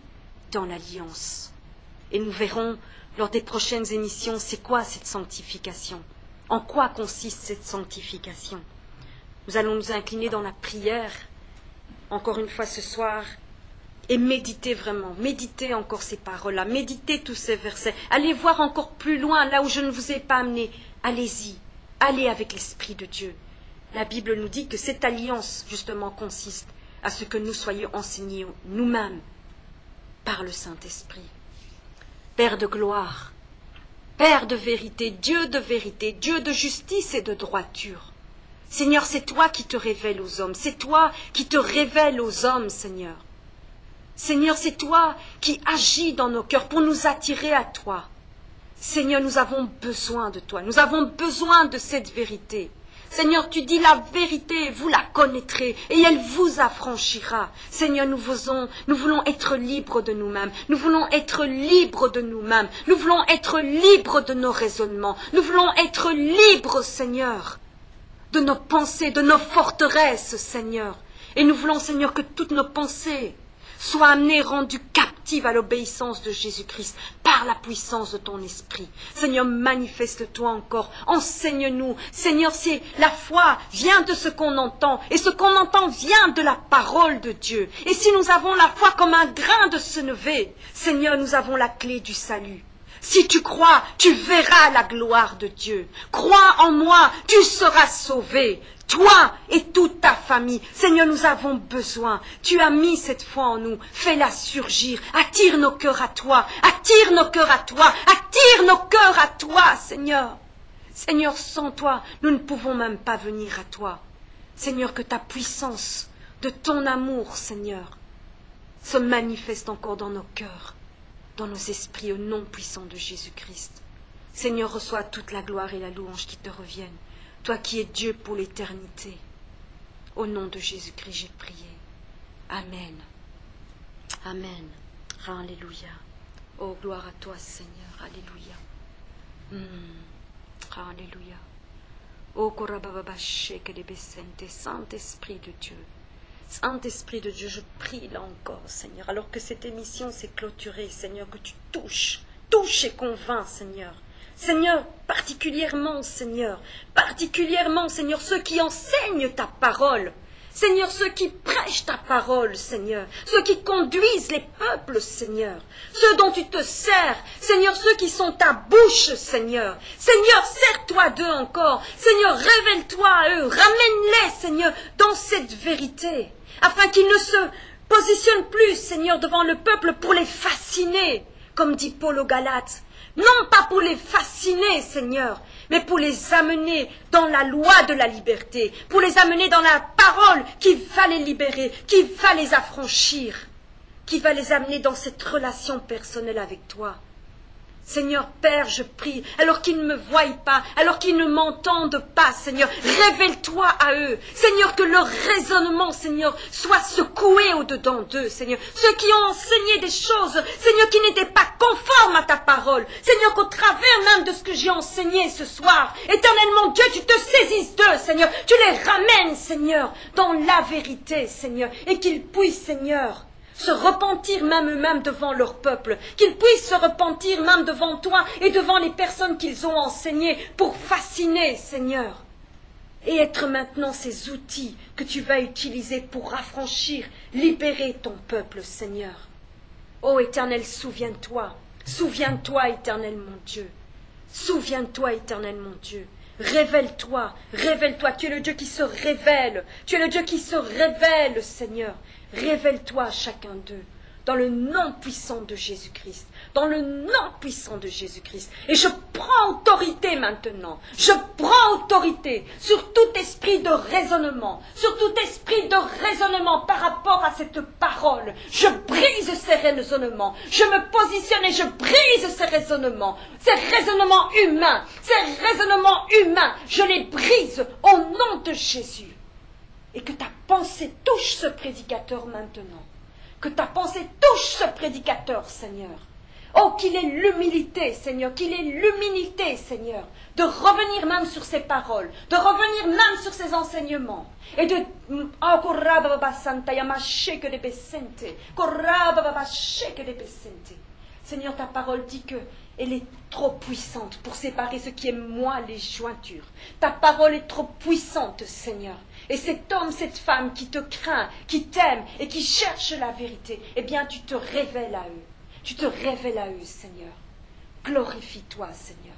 dans l'alliance. Et nous verrons lors des prochaines émissions, c'est quoi cette sanctification? En quoi consiste cette sanctification? Nous allons nous incliner dans la prière, encore une fois ce soir, et méditer vraiment, méditer encore ces paroles-là, méditer tous ces versets. Allez voir encore plus loin, là où je ne vous ai pas amené. Allez-y, allez avec l'Esprit de Dieu. La Bible nous dit que cette alliance, justement, consiste à ce que nous soyons enseignés nous-mêmes par le Saint-Esprit. Père de gloire, Père de vérité, Dieu de justice et de droiture. Seigneur, c'est toi qui te révèles aux hommes, c'est toi qui te révèles aux hommes, Seigneur. Seigneur, c'est toi qui agis dans nos cœurs pour nous attirer à toi. Seigneur, nous avons besoin de toi, nous avons besoin de cette vérité. Seigneur, tu dis la vérité, vous la connaîtrez et elle vous affranchira. Seigneur, nous voulons être libres de nous-mêmes. Nous voulons être libres de nous-mêmes. Nous voulons être libres de nos raisonnements. Nous voulons être libres, Seigneur, de nos pensées, de nos forteresses, Seigneur. Et nous voulons, Seigneur, que toutes nos pensées soient amenées, rendues captives à l'obéissance de Jésus-Christ par la puissance de ton esprit. Seigneur, manifeste-toi encore, enseigne-nous. Seigneur, c'est la foi vient de ce qu'on entend, et ce qu'on entend vient de la parole de Dieu. Et si nous avons la foi comme un grain de sénévé, Seigneur, nous avons la clé du salut. Si tu crois, tu verras la gloire de Dieu. Crois en moi, tu seras sauvé. Toi et toute ta famille. Seigneur, nous avons besoin. Tu as mis cette foi en nous. Fais-la surgir. Attire nos cœurs à toi. Attire nos cœurs à toi. Attire nos cœurs à toi, Seigneur. Seigneur, sans toi, nous ne pouvons même pas venir à toi. Seigneur, que ta puissance de ton amour, Seigneur, se manifeste encore dans nos cœurs, dans nos esprits, au nom puissant de Jésus-Christ. Seigneur, reçois toute la gloire et la louange qui te reviennent. Toi qui es Dieu pour l'éternité. Au nom de Jésus-Christ, j'ai prié. Amen. Amen. Alléluia. Oh, gloire à toi, Seigneur. Alléluia. Alléluia. Oh, Saint-Esprit de Dieu. Saint-Esprit de Dieu, je prie là encore, Seigneur, alors que cette émission s'est clôturée, Seigneur, que tu touches et convaincs, Seigneur. Seigneur, particulièrement, Seigneur, ceux qui enseignent ta parole. Seigneur, ceux qui prêchent ta parole, Seigneur, ceux qui conduisent les peuples, Seigneur, ceux dont tu te sers, Seigneur, ceux qui sont ta bouche, Seigneur. Seigneur, sers-toi d'eux encore. Seigneur, révèle-toi à eux, ramène-les, Seigneur, dans cette vérité, afin qu'ils ne se positionnent plus, Seigneur, devant le peuple pour les fasciner, comme dit Paul aux Galates. Non pas pour les fasciner, Seigneur, mais pour les amener dans la loi de la liberté, pour les amener dans la parole qui va les libérer, qui va les affranchir, qui va les amener dans cette relation personnelle avec toi. Seigneur Père, je prie, alors qu'ils ne me voient pas, alors qu'ils ne m'entendent pas, Seigneur, révèle-toi à eux. Seigneur, que leur raisonnement, Seigneur, soit secoué au-dedans d'eux, Seigneur. Ceux qui ont enseigné des choses, Seigneur, qui n'étaient pas conformes à ta parole. Seigneur, qu'au travers même de ce que j'ai enseigné ce soir, éternellement Dieu, tu te saisisses d'eux, Seigneur. Tu les ramènes, Seigneur, dans la vérité, Seigneur, et qu'ils puissent, Seigneur, se repentir même eux-mêmes devant leur peuple, qu'ils puissent se repentir même devant toi et devant les personnes qu'ils ont enseignées pour fasciner, Seigneur, et être maintenant ces outils que tu vas utiliser pour affranchir, libérer ton peuple, Seigneur. Ô Éternel, souviens-toi, souviens-toi, Éternel mon Dieu, souviens-toi, Éternel mon Dieu. Révèle-toi, révèle-toi, tu es le Dieu qui se révèle, tu es le Dieu qui se révèle, Seigneur. Révèle-toi à chacun d'eux, dans le nom puissant de Jésus-Christ, dans le nom puissant de Jésus-Christ. Et je prends autorité maintenant, je prends autorité sur tout esprit de raisonnement, par rapport à cette parole. Je brise ces raisonnements, je me positionne et je brise ces raisonnements humains, je les brise au nom de Jésus. Et que ta pensée touche ce prédicateur maintenant. Que ta pensée touche ce prédicateur, Seigneur. Oh, qu'il ait l'humilité, Seigneur, Seigneur, de revenir même sur ses paroles, de revenir même sur ses enseignements. Et de... Seigneur, ta parole dit que elle est trop puissante pour séparer ce qui est moi, les jointures. Ta parole est trop puissante, Seigneur. Et cet homme, cette femme qui te craint, qui t'aime et qui cherche la vérité, eh bien, tu te révèles à eux. Tu te révèles à eux, Seigneur. Glorifie-toi, Seigneur,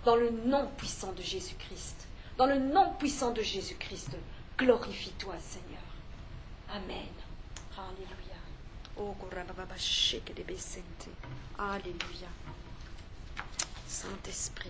dans le nom puissant de Jésus-Christ. Dans le nom puissant de Jésus-Christ, glorifie-toi, Seigneur. Amen. Alléluia. Oh, Alléluia. Saint-Esprit.